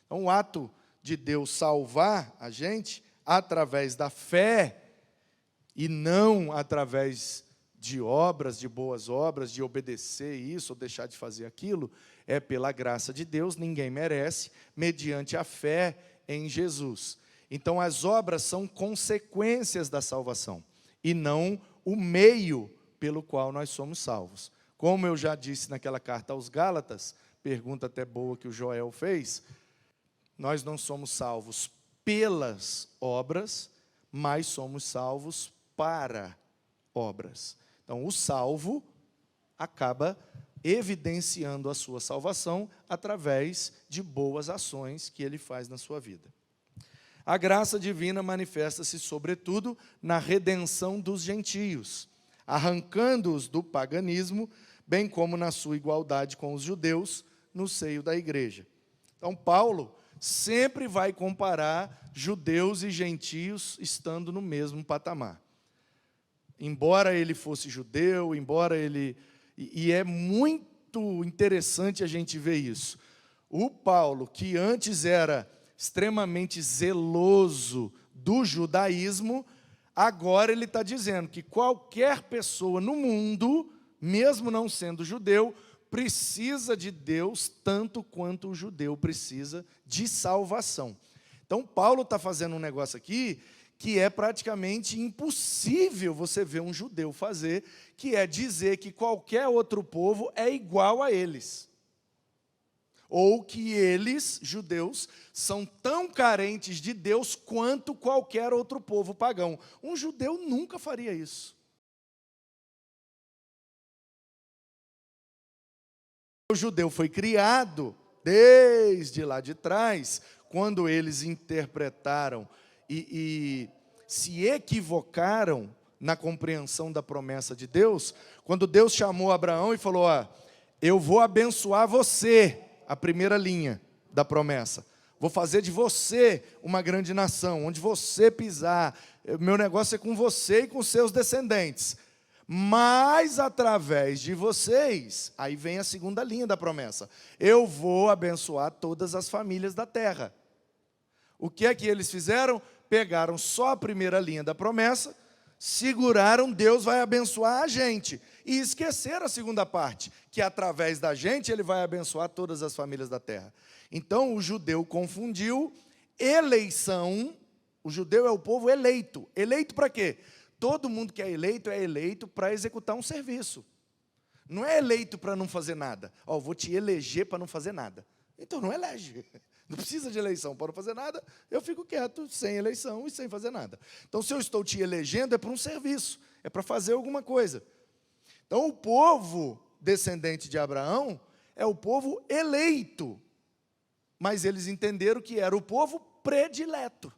Então, o ato de Deus salvar a gente através da fé e não através de obras, de boas obras, de obedecer isso ou deixar de fazer aquilo, é pela graça de Deus, ninguém merece, mediante a fé em Jesus. Então, as obras são consequências da salvação e não o meio pelo qual nós somos salvos. Como eu já disse naquela carta aos Gálatas, pergunta até boa que o Joel fez, nós não somos salvos pelas obras, mas somos salvos para obras. Então, o salvo acaba evidenciando a sua salvação através de boas ações que ele faz na sua vida. A graça divina manifesta-se, sobretudo, na redenção dos gentios, arrancando-os do paganismo, bem como na sua igualdade com os judeus no seio da igreja. Então, Paulo sempre vai comparar judeus e gentios estando no mesmo patamar. Embora ele fosse judeu, embora ele... E é muito interessante a gente ver isso. O Paulo, que antes era extremamente zeloso do judaísmo, agora ele está dizendo que qualquer pessoa no mundo, mesmo não sendo judeu, precisa de Deus tanto quanto o judeu precisa de salvação. Então, Paulo está fazendo um negócio aqui que é praticamente impossível você ver um judeu fazer, que é dizer que qualquer outro povo é igual a eles. ou que eles, judeus, são tão carentes de Deus quanto qualquer outro povo pagão. Um judeu nunca faria isso. O judeu foi criado desde lá de trás, quando eles interpretaram e se equivocaram na compreensão da promessa de Deus, quando Deus chamou Abraão e falou: eu vou abençoar você, a primeira linha da promessa. Vou fazer de você uma grande nação, onde você pisar, meu negócio é com você e com seus descendentes. Mas através de vocês, aí vem a segunda linha da promessa, eu vou abençoar todas as famílias da terra. O que é que eles fizeram? Pegaram só a primeira linha da promessa, seguraram, Deus vai abençoar a gente, e esqueceram a segunda parte, que através da gente Ele vai abençoar todas as famílias da terra. Então o judeu confundiu eleição, o judeu é o povo eleito. Eleito para quê? Todo mundo que é eleito para executar um serviço. Não é eleito para não fazer nada. Vou te eleger para não fazer nada. Então não elege. Não precisa de eleição para não fazer nada, eu fico quieto, sem eleição e sem fazer nada. Então, se eu estou te elegendo, é para um serviço, é para fazer alguma coisa. Então, o povo descendente de Abraão é o povo eleito, mas eles entenderam que era o povo predileto.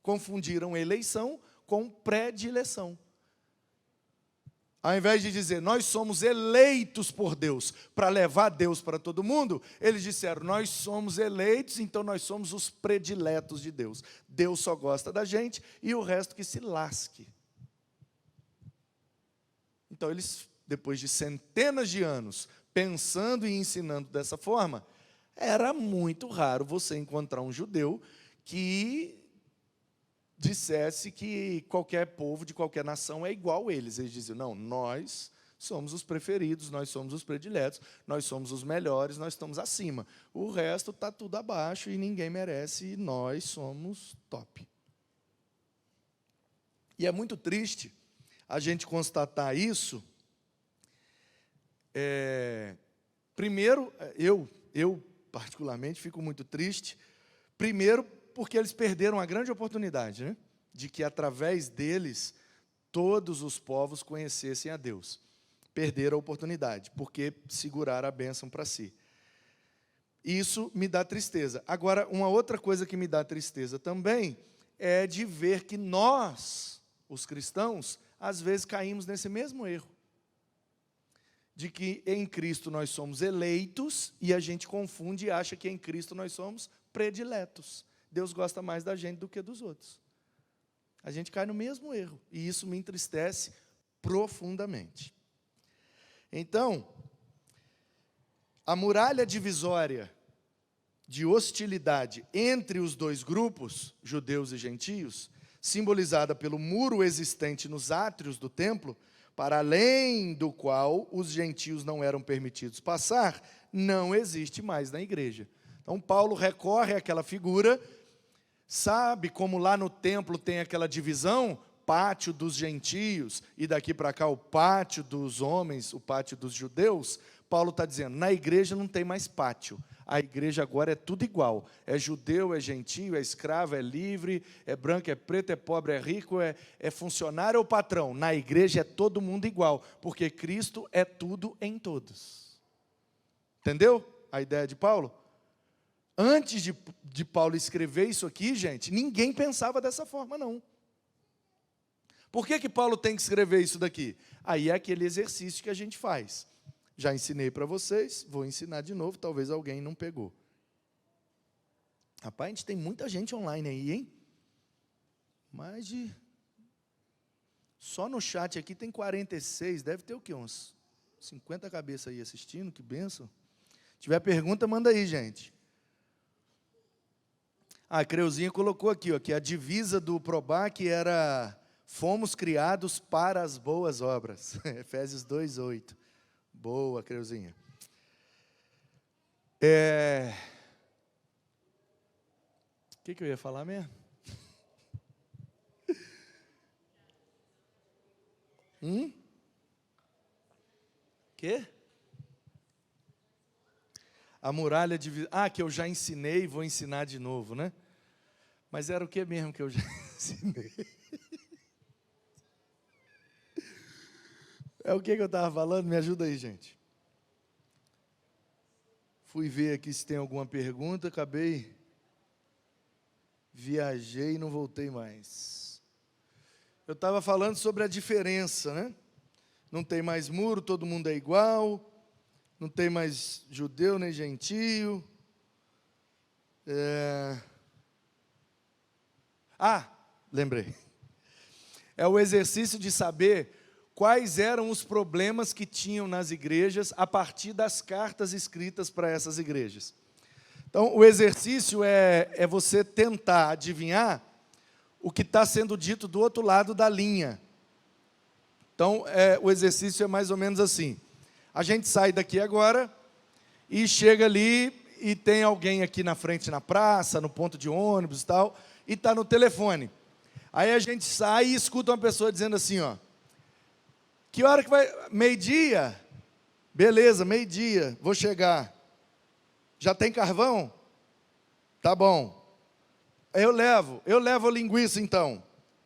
Confundiram eleição com predileção. Ao invés de dizer, nós somos eleitos por Deus, para levar Deus para todo mundo, eles disseram, nós somos eleitos, então nós somos os prediletos de Deus. Deus só gosta da gente e o resto que se lasque. Então eles, depois de centenas de anos, pensando e ensinando dessa forma, era muito raro você encontrar um judeu que dissesse que qualquer povo de qualquer nação é igual a eles. Eles diziam, não, nós somos os preferidos, nós somos os prediletos, nós somos os melhores, nós estamos acima. O resto está tudo abaixo e ninguém merece, e nós somos top. E é muito triste a gente constatar isso. Primeiro, eu particularmente fico muito triste, primeiro porque eles perderam a grande oportunidade, né, de que através deles todos os povos conhecessem a Deus. Perderam a oportunidade, porque seguraram a bênção para si. Isso me dá tristeza. Agora, uma outra coisa que me dá tristeza também é de ver que nós, os cristãos, às vezes caímos nesse mesmo erro. De que em Cristo nós somos eleitos e a gente confunde e acha que em Cristo nós somos prediletos. Deus gosta mais da gente do que dos outros. A gente cai no mesmo erro e isso me entristece profundamente. Então, a muralha divisória de hostilidade entre os dois grupos, judeus e gentios, simbolizada pelo muro existente nos átrios do templo, para além do qual os gentios não eram permitidos passar, não existe mais na igreja. Então, Paulo recorre àquela figura, sabe como lá no templo tem aquela divisão, pátio dos gentios, e daqui para cá o pátio dos homens, o pátio dos judeus. Paulo está dizendo, na igreja não tem mais pátio, a igreja agora é tudo igual, é judeu, é gentio, é escravo, é livre, é branco, é preto, é pobre, é rico, é funcionário ou patrão, na igreja é todo mundo igual, porque Cristo é tudo em todos. Entendeu a ideia de Paulo? Antes de Paulo escrever isso aqui, gente, ninguém pensava dessa forma, não. Por que Paulo tem que escrever isso daqui? Aí é aquele exercício que a gente faz. Já ensinei para vocês, vou ensinar de novo, talvez alguém não pegou. Rapaz, a gente tem muita gente online aí, hein? Só no chat aqui tem 46, deve ter o quê? Uns 50 cabeças aí assistindo, que bênção. Se tiver pergunta, manda aí, gente. A Creuzinha colocou aqui, ó, que a divisa do Probac era, fomos criados para as boas obras. Efésios 2:8. Boa, Creuzinha. O que eu ia falar mesmo? Quê? A muralha de... que eu já ensinei e vou ensinar de novo, né? Mas era o que mesmo que eu já ensinei? É o que eu estava falando? Me ajuda aí, gente. Fui ver aqui se tem alguma pergunta, viajei e não voltei mais. Eu estava falando sobre a diferença, né? Não tem mais muro, todo mundo é igual, não tem mais judeu nem gentio. Lembrei. É o exercício de saber quais eram os problemas que tinham nas igrejas a partir das cartas escritas para essas igrejas. Então, o exercício é você tentar adivinhar o que está sendo dito do outro lado da linha. Então, o exercício é mais ou menos assim. A gente sai daqui agora e chega ali e tem alguém aqui na frente, na praça, no ponto de ônibus e tal, e está no telefone. Aí a gente sai e escuta uma pessoa dizendo assim, ó, que hora que vai? Meio-dia? Beleza, meio-dia, vou chegar. Já tem carvão? Tá bom. Eu levo a linguiça então.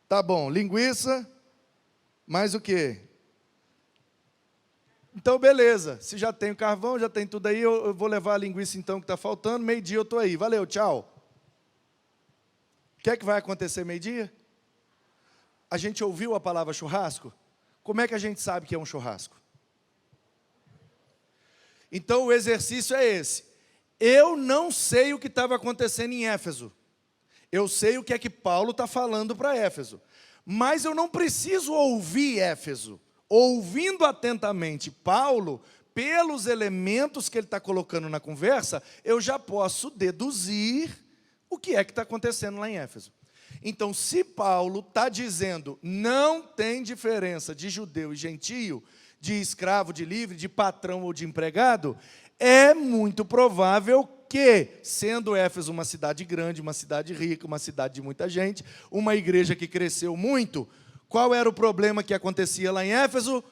Tá bom, linguiça, mais o quê? Então, beleza, se já tem o carvão, já tem tudo aí, eu vou levar a linguiça então que está faltando, meio-dia eu estou aí, valeu, tchau. O que é que vai acontecer meio-dia? A gente ouviu a palavra churrasco? Como é que a gente sabe que é um churrasco? Então, o exercício é esse. Eu não sei o que estava acontecendo em Éfeso. Eu sei o que é que Paulo está falando para Éfeso. Mas eu não preciso ouvir Éfeso. Ouvindo atentamente Paulo, pelos elementos que ele está colocando na conversa, eu já posso deduzir o que é que está acontecendo lá em Éfeso. Então, se Paulo está dizendo, não tem diferença de judeu e gentio, de escravo, de livre, de patrão ou de empregado, é muito provável que, sendo Éfeso uma cidade grande, uma cidade rica, uma cidade de muita gente, uma igreja que cresceu muito, qual era o problema que acontecia lá em Éfeso?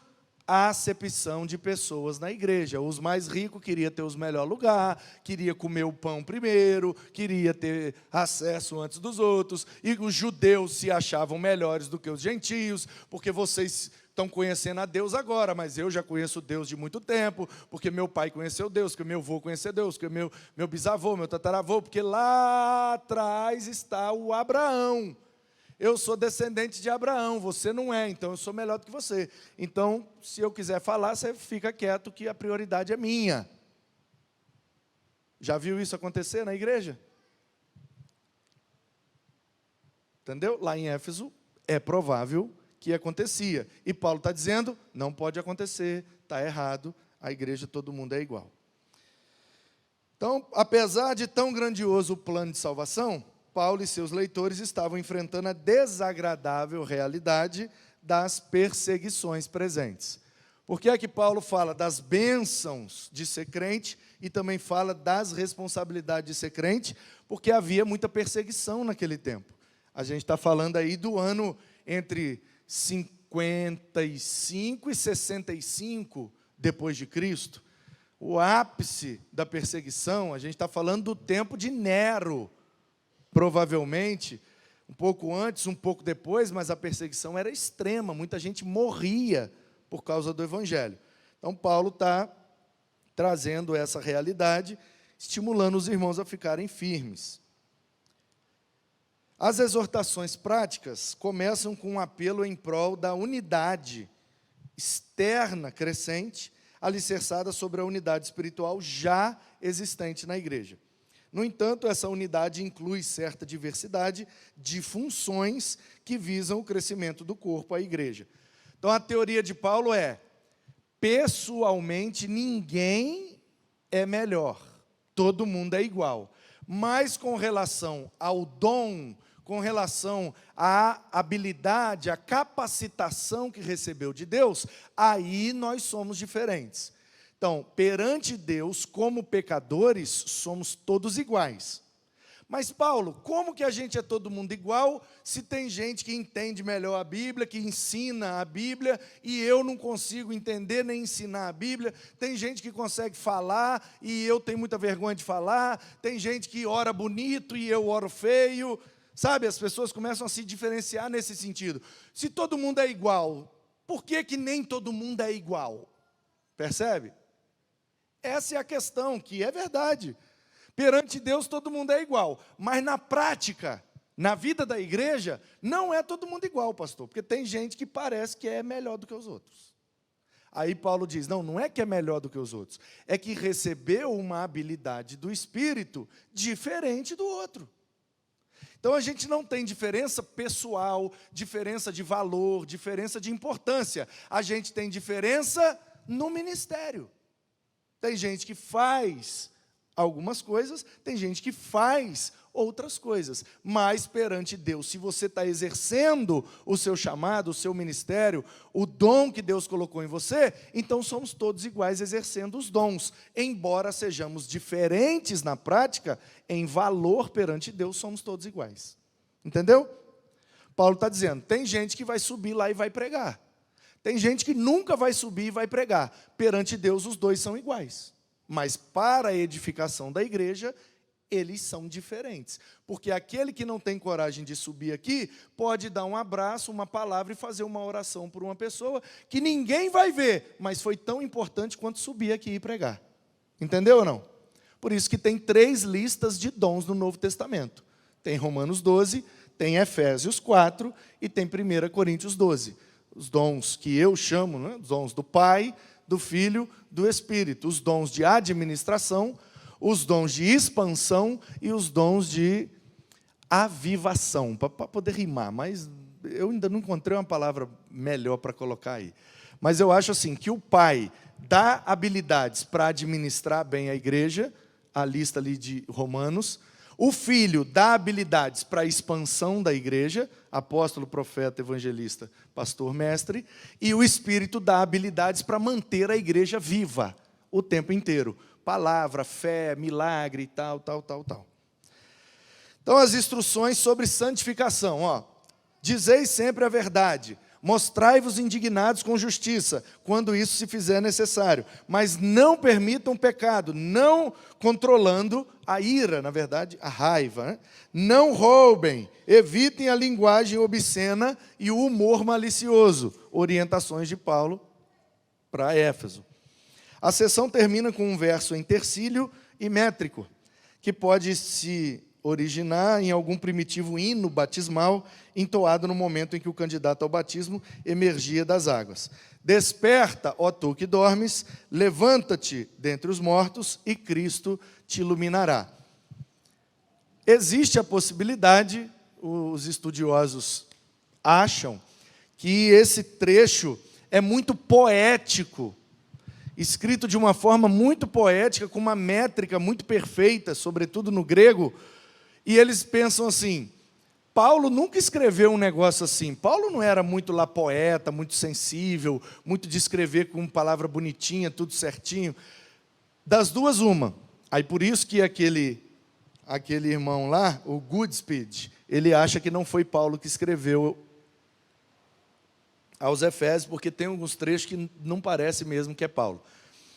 A acepção de pessoas na igreja. Os mais ricos queriam ter os melhores lugares, queria comer o pão primeiro, queria ter acesso antes dos outros, e os judeus se achavam melhores do que os gentios, porque vocês estão conhecendo a Deus agora, mas eu já conheço Deus de muito tempo, porque meu pai conheceu Deus, porque meu avô conheceu Deus, porque meu bisavô, meu tataravô, porque lá atrás está o Abraão. Eu sou descendente de Abraão, você não é, então eu sou melhor do que você. Então, se eu quiser falar, você fica quieto que a prioridade é minha. Já viu isso acontecer na igreja? Entendeu? Lá em Éfeso, é provável que acontecia. E Paulo está dizendo, não pode acontecer, está errado, a igreja todo mundo é igual. Então, apesar de tão grandioso o plano de salvação, Paulo e seus leitores estavam enfrentando a desagradável realidade das perseguições presentes. Por que é que Paulo fala das bênçãos de ser crente e também fala das responsabilidades de ser crente? Porque havia muita perseguição naquele tempo. A gente está falando aí do ano entre 55 e 65 depois de Cristo. O ápice da perseguição, a gente está falando do tempo de Nero. Provavelmente, um pouco antes, um pouco depois, mas a perseguição era extrema, muita gente morria por causa do Evangelho. Então, Paulo está trazendo essa realidade, estimulando os irmãos a ficarem firmes. As exortações práticas começam com um apelo em prol da unidade externa crescente, alicerçada sobre a unidade espiritual já existente na igreja. No entanto, essa unidade inclui certa diversidade de funções que visam o crescimento do corpo, a igreja. Então, a teoria de Paulo é, pessoalmente, ninguém é melhor, todo mundo é igual. Mas, com relação ao dom, com relação à habilidade, à capacitação que recebeu de Deus, aí nós somos diferentes. Então, perante Deus, como pecadores, somos todos iguais. Mas, Paulo, como que a gente é todo mundo igual se tem gente que entende melhor a Bíblia, que ensina a Bíblia, e eu não consigo entender nem ensinar a Bíblia? Tem gente que consegue falar e eu tenho muita vergonha de falar. Tem gente que ora bonito e eu oro feio. Sabe, as pessoas começam a se diferenciar nesse sentido. Se todo mundo é igual, por que que nem todo mundo é igual? Percebe? Essa é a questão, que é verdade. Perante Deus todo mundo é igual, mas na prática, na vida da igreja, não é todo mundo igual, pastor, porque tem gente que parece que é melhor do que os outros. Aí Paulo diz, não é que é melhor do que os outros, é que recebeu uma habilidade do Espírito diferente do outro. Então a gente não tem diferença pessoal, diferença de valor, diferença de importância, a gente tem diferença no ministério. Tem gente que faz algumas coisas, tem gente que faz outras coisas, mas perante Deus, se você está exercendo o seu chamado, o seu ministério, o dom que Deus colocou em você, então somos todos iguais exercendo os dons, embora sejamos diferentes na prática, em valor perante Deus somos todos iguais, entendeu? Paulo está dizendo, tem gente que vai subir lá e vai pregar, tem gente que nunca vai subir e vai pregar, perante Deus os dois são iguais. Mas para a edificação da igreja, eles são diferentes. Porque aquele que não tem coragem de subir aqui, pode dar um abraço, uma palavra e fazer uma oração por uma pessoa que ninguém vai ver, mas foi tão importante quanto subir aqui e pregar. Entendeu ou não? Por isso que tem 3 listas de dons no Novo Testamento. Tem Romanos 12, tem Efésios 4 e tem 1 Coríntios 12. Os dons que eu chamo, né, os dons do Pai, do Filho, do Espírito, os dons de administração, os dons de expansão e os dons de avivação, para poder rimar, mas eu ainda não encontrei uma palavra melhor para colocar aí. Mas eu acho assim, que o Pai dá habilidades para administrar bem a igreja, a lista ali de Romanos, o Filho dá habilidades para a expansão da igreja, apóstolo, profeta, evangelista, pastor, mestre, e o Espírito dá habilidades para manter a igreja viva o tempo inteiro. Palavra, fé, milagre e tal. Então, as instruções sobre santificação, ó. Dizeis sempre a verdade, mostrai-vos indignados com justiça, quando isso se fizer necessário, mas não permitam pecado, não controlando a ira, na verdade, a raiva, né? Não roubem, evitem a linguagem obscena e o humor malicioso, orientações de Paulo para Éfeso. A sessão termina com um verso em tercílio e métrico, que pode se originar em algum primitivo hino batismal, entoado no momento em que o candidato ao batismo emergia das águas. Desperta, ó tu que dormes, levanta-te dentre os mortos, e Cristo te iluminará. Existe a possibilidade, os estudiosos acham, que esse trecho é muito poético, escrito de uma forma muito poética, com uma métrica muito perfeita, sobretudo no grego, e eles pensam assim, Paulo nunca escreveu um negócio assim, Paulo não era muito lá poeta, muito sensível, muito de escrever com palavra bonitinha, tudo certinho. Das duas, uma. Aí por isso que aquele irmão lá, o Goodspeed, ele acha que não foi Paulo que escreveu aos Efésios, porque tem alguns trechos que não parece mesmo que é Paulo.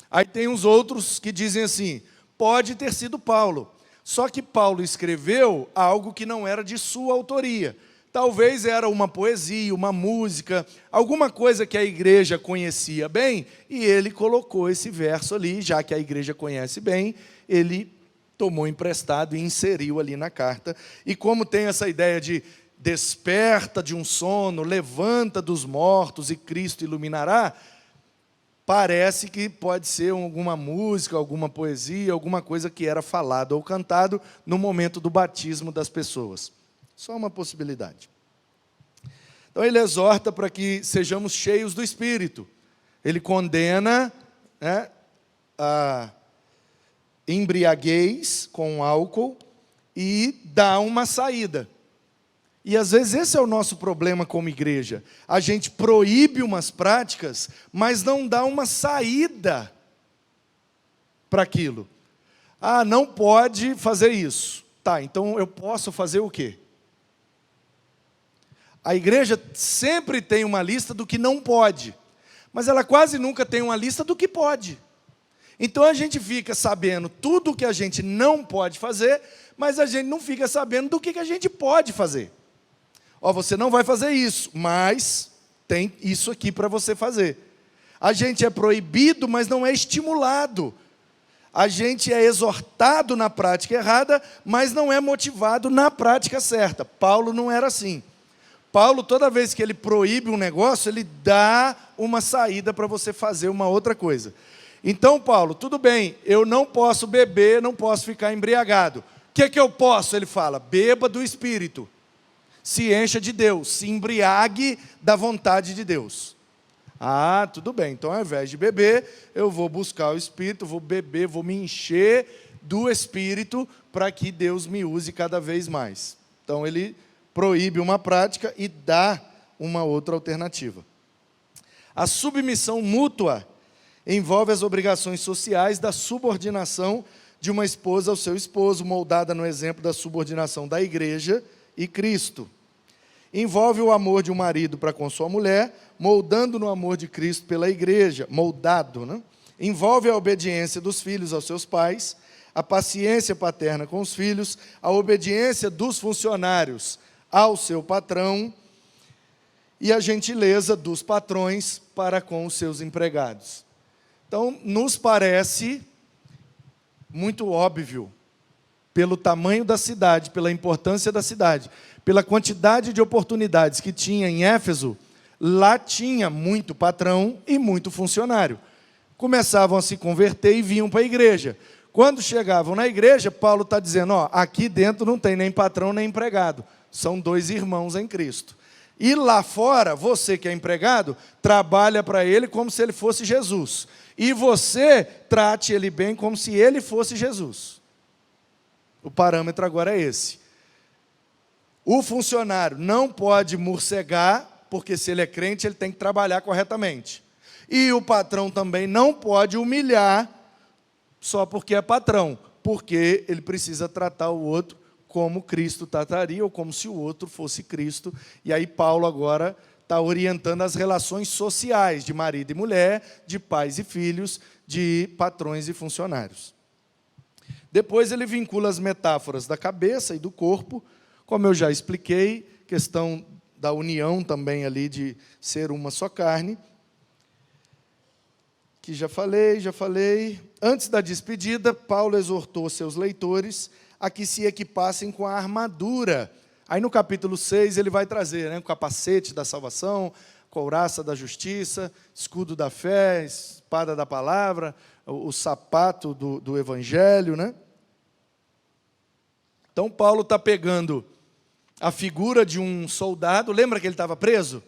Aí tem uns outros que dizem assim, pode ter sido Paulo, só que Paulo escreveu algo que não era de sua autoria. Talvez era uma poesia, uma música, alguma coisa que a igreja conhecia bem, e ele colocou esse verso ali, já que a igreja conhece bem, ele tomou emprestado e inseriu ali na carta. E como tem essa ideia de desperta de um sono, levanta dos mortos e Cristo iluminará, parece que pode ser alguma música, alguma poesia, alguma coisa que era falado ou cantado no momento do batismo das pessoas. Só uma possibilidade. Então ele exorta para que sejamos cheios do Espírito. Ele condena, né, a embriaguez com álcool e dá uma saída. E às vezes esse é o nosso problema como igreja. A gente proíbe umas práticas, mas não dá uma saída para aquilo. Ah, não pode fazer isso. Tá, então eu posso fazer o quê? A igreja sempre tem uma lista do que não pode, mas ela quase nunca tem uma lista do que pode. Então a gente fica sabendo tudo o que a gente não pode fazer, mas a gente não fica sabendo do que a gente pode fazer. Ó, você não vai fazer isso, mas tem isso aqui para você fazer. A gente é proibido, mas não é estimulado. A gente é exortado na prática errada, mas não é motivado na prática certa. Paulo não era assim. Paulo, toda vez que ele proíbe um negócio, ele dá uma saída para você fazer uma outra coisa. Então, Paulo, tudo bem, eu não posso beber, não posso ficar embriagado. O que eu posso? Ele fala, beba do Espírito. Se encha de Deus, se embriague da vontade de Deus. Ah, tudo bem, então ao invés de beber, eu vou buscar o Espírito, vou beber, vou me encher do Espírito para que Deus me use cada vez mais. Então ele proíbe uma prática e dá uma outra alternativa. A submissão mútua envolve as obrigações sociais da subordinação de uma esposa ao seu esposo, moldada no exemplo da subordinação da igreja e Cristo. Envolve o amor de um marido para com sua mulher, moldando no amor de Cristo pela igreja, moldado, né? Envolve a obediência dos filhos aos seus pais, a paciência paterna com os filhos, a obediência dos funcionários ao seu patrão e a gentileza dos patrões para com os seus empregados. Então, nos parece muito óbvio, pelo tamanho da cidade, pela importância da cidade, pela quantidade de oportunidades que tinha em Éfeso, lá tinha muito patrão e muito funcionário. Começavam a se converter e vinham para a igreja. Quando chegavam na igreja, Paulo está dizendo, ó, aqui dentro não tem nem patrão nem empregado, são dois irmãos em Cristo. E lá fora, você que é empregado, trabalha para ele como se ele fosse Jesus. E você trate ele bem como se ele fosse Jesus. O parâmetro agora é esse. O funcionário não pode morcegar, porque se ele é crente, ele tem que trabalhar corretamente. E o patrão também não pode humilhar só porque é patrão, porque ele precisa tratar o outro como Cristo trataria, ou como se o outro fosse Cristo. E aí Paulo agora está orientando as relações sociais de marido e mulher, de pais e filhos, de patrões e funcionários. Depois ele vincula as metáforas da cabeça e do corpo, como eu já expliquei, questão da união também ali de ser uma só carne, que já falei. Antes da despedida, Paulo exortou seus leitores a que se equipassem com a armadura. Aí no capítulo 6 ele vai trazer, o capacete da salvação, couraça da justiça, escudo da fé, espada da palavra, o sapato do evangelho, né? Então Paulo está pegando a figura de um soldado, lembra que ele estava preso?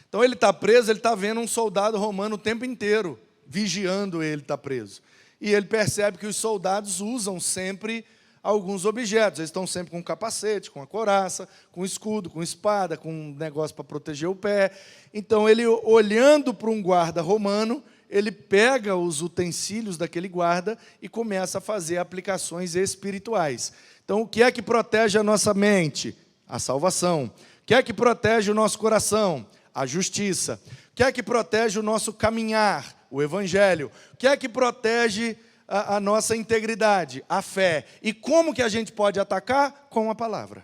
Então ele está preso, ele está vendo um soldado romano o tempo inteiro, vigiando ele estar preso. E ele percebe que os soldados usam sempre alguns objetos, eles estão sempre com capacete, com a couraça, com escudo, com espada, com um negócio para proteger o pé. Então ele, olhando para um guarda romano, ele pega os utensílios daquele guarda e começa a fazer aplicações espirituais. Então, o que é que protege a nossa mente? A salvação. O que é que protege o nosso coração? A justiça. O que é que protege o nosso caminhar? O evangelho. O que é que protege a nossa integridade? A fé. E como que a gente pode atacar? Com a palavra.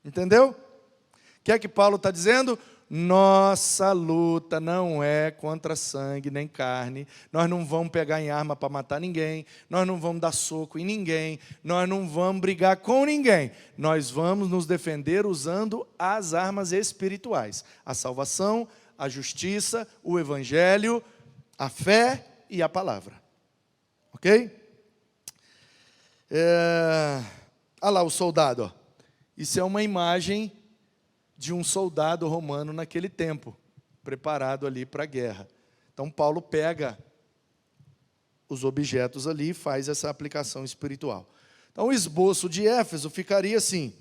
Entendeu? O que é que Paulo está dizendo? Nossa luta não é contra sangue nem carne, nós não vamos pegar em arma para matar ninguém, nós não vamos dar soco em ninguém, nós não vamos brigar com ninguém, nós vamos nos defender usando as armas espirituais, a salvação, a justiça, o evangelho, a fé e a palavra. Ok? Olha lá o soldado, ó. Isso é uma imagem de um soldado romano naquele tempo, preparado ali para a guerra. Então, Paulo pega os objetos ali e faz essa aplicação espiritual. Então, o esboço de Éfeso ficaria assim: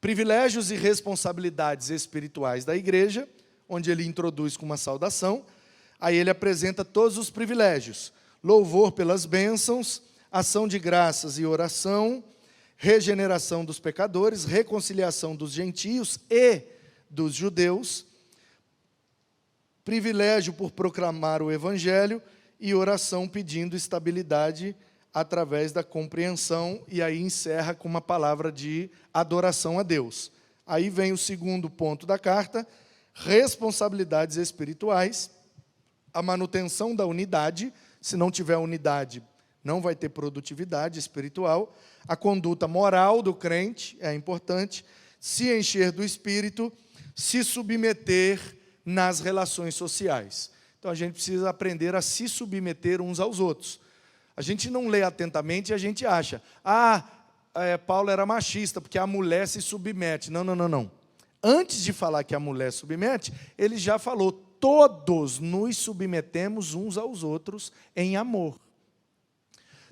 privilégios e responsabilidades espirituais da igreja, onde ele introduz com uma saudação. Aí ele apresenta todos os privilégios: louvor pelas bênçãos, ação de graças e oração, regeneração dos pecadores, reconciliação dos gentios e dos judeus, privilégio por proclamar o evangelho e oração pedindo estabilidade através da compreensão, e aí encerra com uma palavra de adoração a Deus. Aí vem o segundo ponto da carta, responsabilidades espirituais, a manutenção da unidade. Se não tiver unidade, não vai ter produtividade espiritual. A conduta moral do crente é importante, se encher do Espírito, se submeter nas relações sociais. Então, a gente precisa aprender a se submeter uns aos outros. A gente não lê atentamente e a gente acha, Paulo era machista, porque a mulher se submete. Não. Antes de falar que a mulher submete, ele já falou, todos nos submetemos uns aos outros em amor.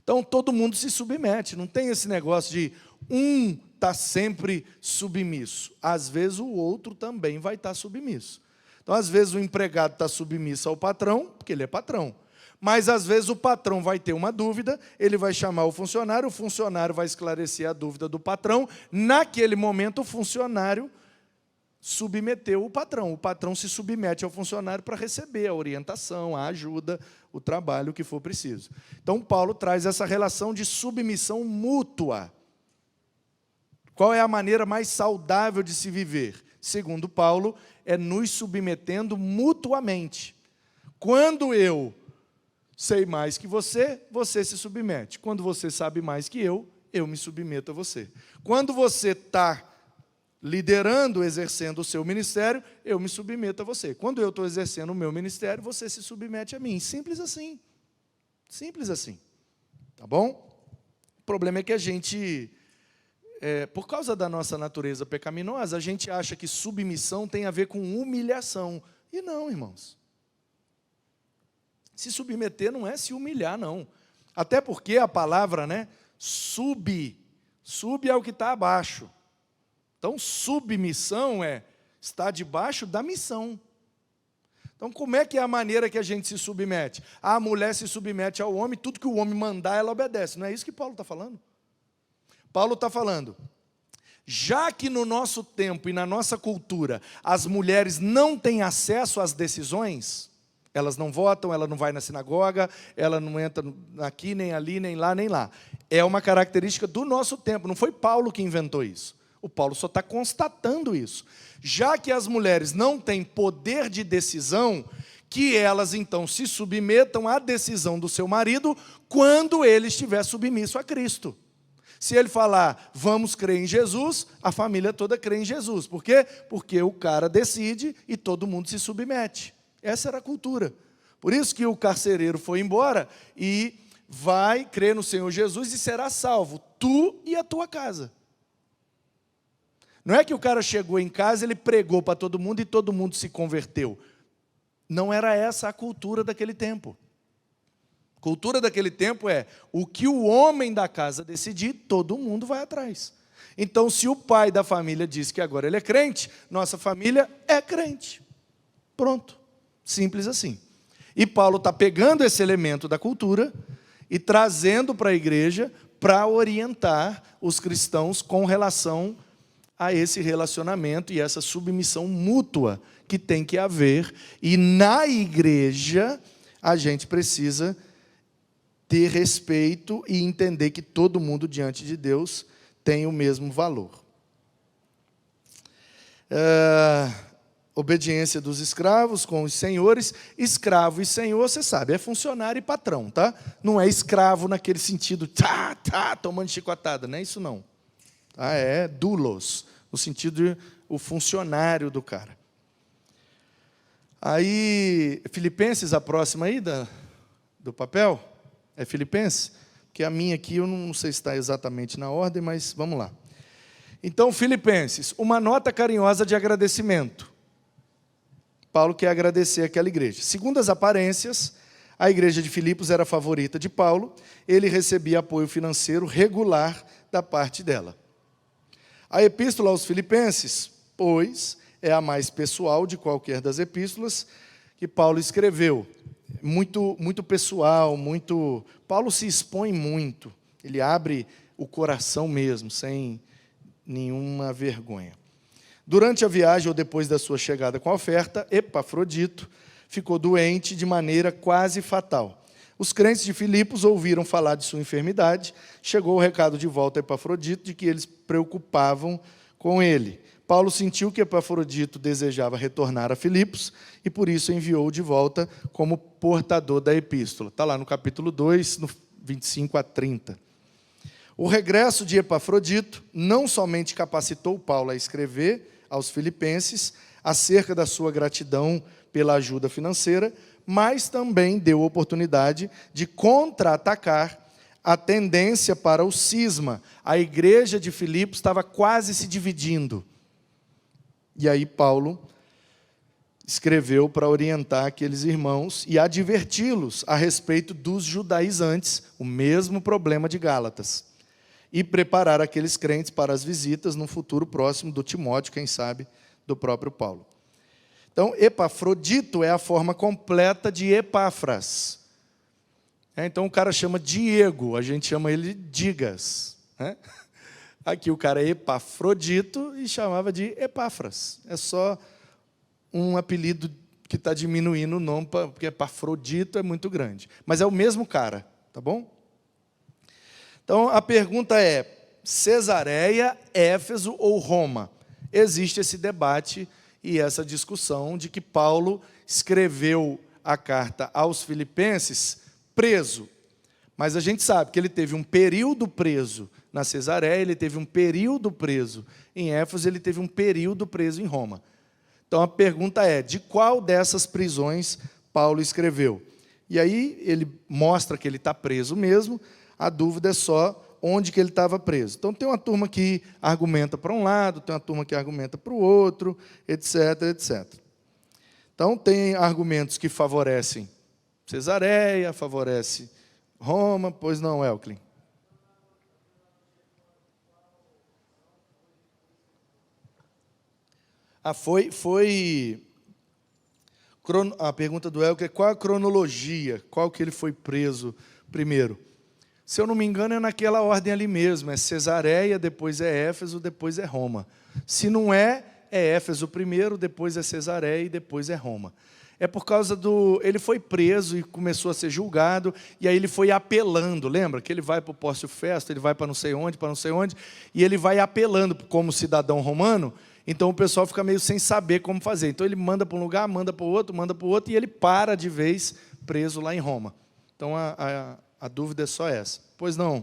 Então, todo mundo se submete, não tem esse negócio de um está sempre submisso. Às vezes, o outro também vai estar submisso. Então, às vezes, o empregado está submisso ao patrão, porque ele é patrão. Mas, às vezes, o patrão vai ter uma dúvida, ele vai chamar o funcionário vai esclarecer a dúvida do patrão. Naquele momento, o funcionário submeteu o patrão se submete ao funcionário para receber a orientação, a ajuda, o trabalho que for preciso. Então, Paulo traz essa relação de submissão mútua. Qual é a maneira mais saudável de se viver? Segundo Paulo, é nos submetendo mutuamente. Quando eu sei mais que você, você se submete. Quando você sabe mais que eu me submeto a você. Quando você está liderando, exercendo o seu ministério, eu me submeto a você. Quando eu estou exercendo o meu ministério, você se submete a mim. Simples assim. Simples assim. Tá bom? O problema é que a gente, por causa da nossa natureza pecaminosa, a gente acha que submissão tem a ver com humilhação. E não, irmãos. Se submeter não é se humilhar, não. Até porque a palavra, sub é o que está abaixo. Então, submissão é estar debaixo da missão. Então, como é que é a maneira que a gente se submete? A mulher se submete ao homem, tudo que o homem mandar, ela obedece. Não é isso que Paulo está falando? Paulo está falando, já que no nosso tempo e na nossa cultura, as mulheres não têm acesso às decisões, elas não votam, ela não vai na sinagoga, ela não entra aqui, nem ali, nem lá, nem lá. É uma característica do nosso tempo, não foi Paulo que inventou isso. O Paulo só está constatando isso. Já que as mulheres não têm poder de decisão, que elas então se submetam à decisão do seu marido quando ele estiver submisso a Cristo. Se ele falar, vamos crer em Jesus, a família toda crê em Jesus. Por quê? Porque o cara decide e todo mundo se submete. Essa era a cultura. Por isso que o carcereiro foi embora e vai crer no Senhor Jesus e será salvo, tu e a tua casa. Não é que o cara chegou em casa, ele pregou para todo mundo e todo mundo se converteu. Não era essa a cultura daquele tempo. A cultura daquele tempo é, o que o homem da casa decidir, todo mundo vai atrás. Então, se o pai da família diz que agora ele é crente, nossa família é crente. Pronto. Simples assim. E Paulo está pegando esse elemento da cultura e trazendo para a igreja para orientar os cristãos com relação a esse relacionamento e essa submissão mútua que tem que haver. E na igreja, a gente precisa ter respeito e entender que todo mundo diante de Deus tem o mesmo valor. Obediência dos escravos com os senhores. Escravo e senhor, você sabe, é funcionário e patrão, tá? Não é escravo naquele sentido, tomando chicotada, não é isso não. Tá? É doulos, no sentido de o funcionário do cara. Aí, Filipenses, a próxima aí do papel, é Filipenses? Porque a minha aqui, eu não sei se está exatamente na ordem, mas vamos lá. Então, Filipenses, uma nota carinhosa de agradecimento. Paulo quer agradecer aquela igreja. Segundo as aparências, a igreja de Filipos era a favorita de Paulo, ele recebia apoio financeiro regular da parte dela. A epístola aos Filipenses, pois, é a mais pessoal de qualquer das epístolas que Paulo escreveu. muito pessoal, muito... Paulo se expõe muito, ele abre o coração mesmo, sem nenhuma vergonha. Durante a viagem ou depois da sua chegada com a oferta, Epafrodito ficou doente de maneira quase fatal. Os crentes de Filipos ouviram falar de sua enfermidade, chegou o recado de volta a Epafrodito de que eles preocupavam com ele. Paulo sentiu que Epafrodito desejava retornar a Filipos e por isso enviou de volta como portador da epístola. Está lá no capítulo 2, no 25 a 30. O regresso de Epafrodito não somente capacitou Paulo a escrever aos filipenses acerca da sua gratidão pela ajuda financeira, mas também deu oportunidade de contra-atacar a tendência para o cisma. A igreja de Filipos estava quase se dividindo. E aí Paulo escreveu para orientar aqueles irmãos e adverti-los a respeito dos judaizantes, o mesmo problema de Gálatas, e preparar aqueles crentes para as visitas no futuro próximo do Timóteo, quem sabe, do próprio Paulo. Então, Epafrodito é a forma completa de Epáfras. Então, o cara chama Diego, a gente chama ele Digas. Aqui o cara é Epafrodito e chamava de Epáfras. É só um apelido que está diminuindo o nome, porque Epafrodito é muito grande. Mas é o mesmo cara, tá bom? Então, a pergunta é, Cesareia, Éfeso ou Roma? Existe esse debate e essa discussão de que Paulo escreveu a carta aos filipenses preso. Mas a gente sabe que ele teve um período preso na Cesareia, ele teve um período preso em Éfeso, ele teve um período preso em Roma. Então a pergunta é, de qual dessas prisões Paulo escreveu? E aí ele mostra que ele está preso mesmo, a dúvida é só onde que ele estava preso. Então tem uma turma que argumenta para um lado, tem uma turma que argumenta para o outro, etc, etc. Então tem argumentos que favorecem Cesareia, favorece Roma, pois não, Elklin? A pergunta do Elklin é qual a cronologia, qual que ele foi preso primeiro. Se eu não me engano, é naquela ordem ali mesmo, é Cesareia, depois é Éfeso, depois é Roma. Se não é Éfeso primeiro, depois é Cesareia e depois é Roma. É por causa ele foi preso e começou a ser julgado, e aí ele foi apelando, lembra? Que ele vai para o Pórcio Festo, ele vai para não sei onde, e ele vai apelando como cidadão romano, então o pessoal fica meio sem saber como fazer. Então ele manda para um lugar, manda para o outro, e ele para de vez preso lá em Roma. Então a dúvida é só essa. Pois não?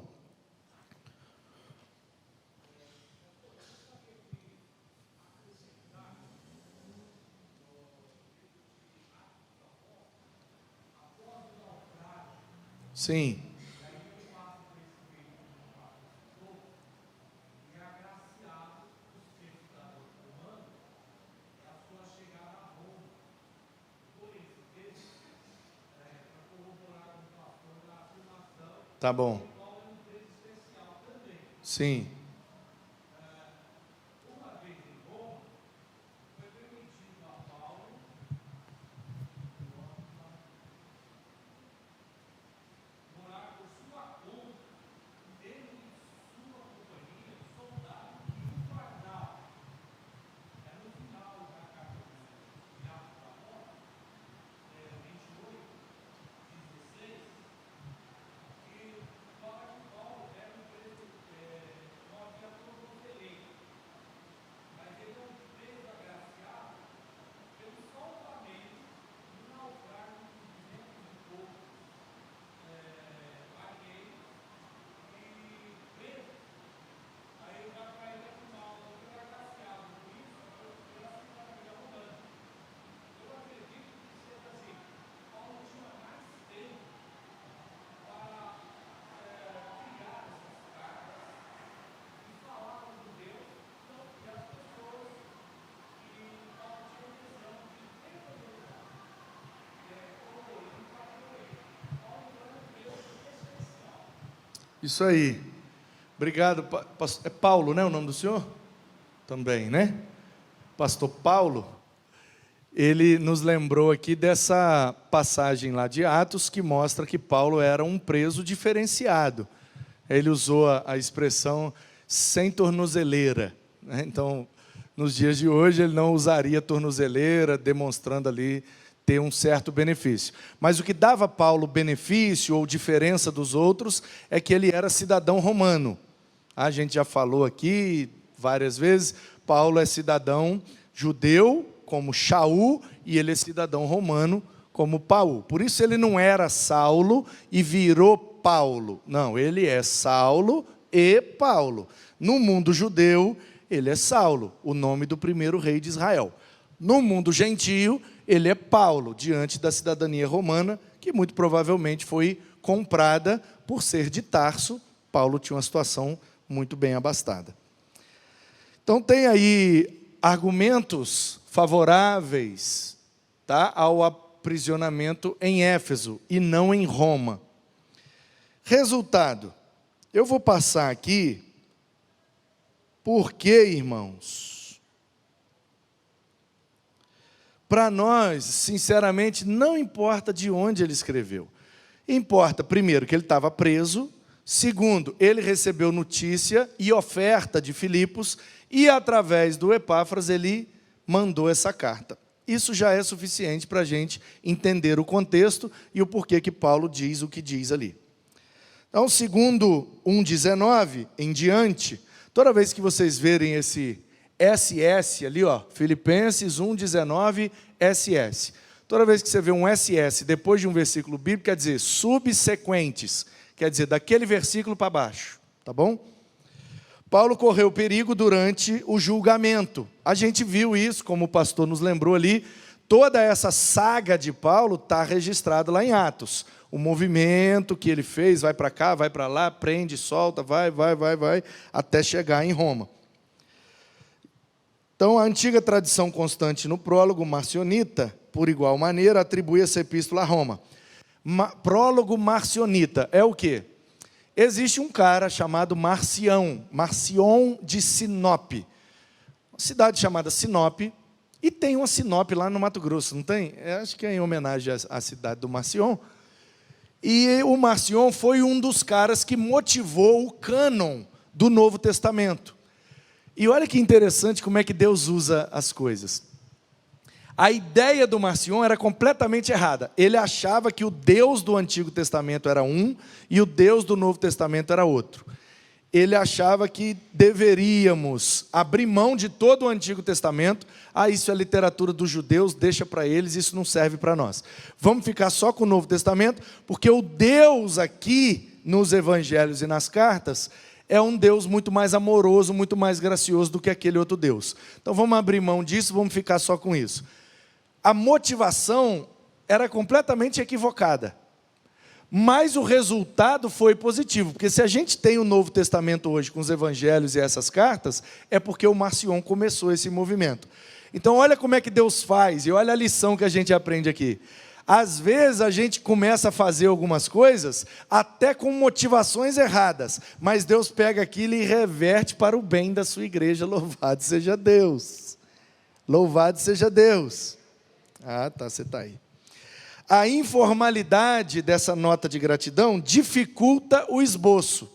Sim. Tá bom. Sim. Isso aí. Obrigado. É Paulo, né, o nome do senhor? Também, né? Pastor Paulo. ele nos lembrou aqui dessa passagem lá de Atos, que mostra que Paulo era um preso diferenciado. Ele usou a expressão sem tornozeleira, né? Então, nos dias de hoje, ele não usaria tornozeleira, demonstrando ali ter um certo benefício. Mas o que dava a Paulo benefício ou diferença dos outros é que ele era cidadão romano. A gente já falou aqui várias vezes, Paulo é cidadão judeu, como Shaul, e ele é cidadão romano, como Paulo. Por isso ele não era Saulo e virou Paulo. Não, ele é Saulo e Paulo. No mundo judeu, ele é Saulo, o nome do primeiro rei de Israel. No mundo gentio, ele é Paulo, diante da cidadania romana, que muito provavelmente foi comprada por ser de Tarso. Paulo tinha uma situação muito bem abastada. Então tem aí argumentos favoráveis, tá, ao aprisionamento em Éfeso e não em Roma. Resultado, eu vou passar aqui, porque, irmãos, para nós, sinceramente, não importa de onde ele escreveu. Importa, primeiro, que ele estava preso. Segundo, ele recebeu notícia e oferta de Filipos, e através do Epáfras ele mandou essa carta. Isso já é suficiente para a gente entender o contexto e o porquê que Paulo diz o que diz ali. Então, segundo 1,19 em diante, toda vez que vocês verem esse SS ali, ó, Filipenses 1,19 SS. Toda vez que você vê um SS depois de um versículo bíblico, quer dizer subsequentes, quer dizer daquele versículo para baixo, tá bom? Paulo correu perigo durante o julgamento. A gente viu isso, como o pastor nos lembrou ali, toda essa saga de Paulo está registrada lá em Atos. O movimento que ele fez, vai para cá, vai para lá, prende, solta, vai, até chegar em Roma. Então, a antiga tradição constante no prólogo marcionita, por igual maneira, atribui essa epístola a Roma. Prólogo marcionita é o quê? Existe um cara chamado Marcion de Sinop, uma cidade chamada Sinop, e tem uma Sinop lá no Mato Grosso, não tem? Acho que é em homenagem à cidade do Marcion. E o Marcion foi um dos caras que motivou o cânon do Novo Testamento. E olha que interessante como é que Deus usa as coisas. A ideia do Marcion era completamente errada. Ele achava que o Deus do Antigo Testamento era um e o Deus do Novo Testamento era outro. Ele achava que deveríamos abrir mão de todo o Antigo Testamento. Isso é literatura dos judeus, deixa para eles, isso não serve para nós. Vamos ficar só com o Novo Testamento, porque o Deus aqui, nos evangelhos e nas cartas, é um Deus muito mais amoroso, muito mais gracioso do que aquele outro Deus. Então vamos abrir mão disso, vamos ficar só com isso. A motivação era completamente equivocada, mas o resultado foi positivo, porque se a gente tem o Novo Testamento hoje com os evangelhos e essas cartas, é porque o Marcion começou esse movimento. Então olha como é que Deus faz, e olha a lição que a gente aprende aqui. Às vezes a gente começa a fazer algumas coisas até com motivações erradas, mas Deus pega aquilo e reverte para o bem da sua igreja. Louvado seja Deus! Louvado seja Deus! Tá, você está aí. A informalidade dessa nota de gratidão dificulta o esboço.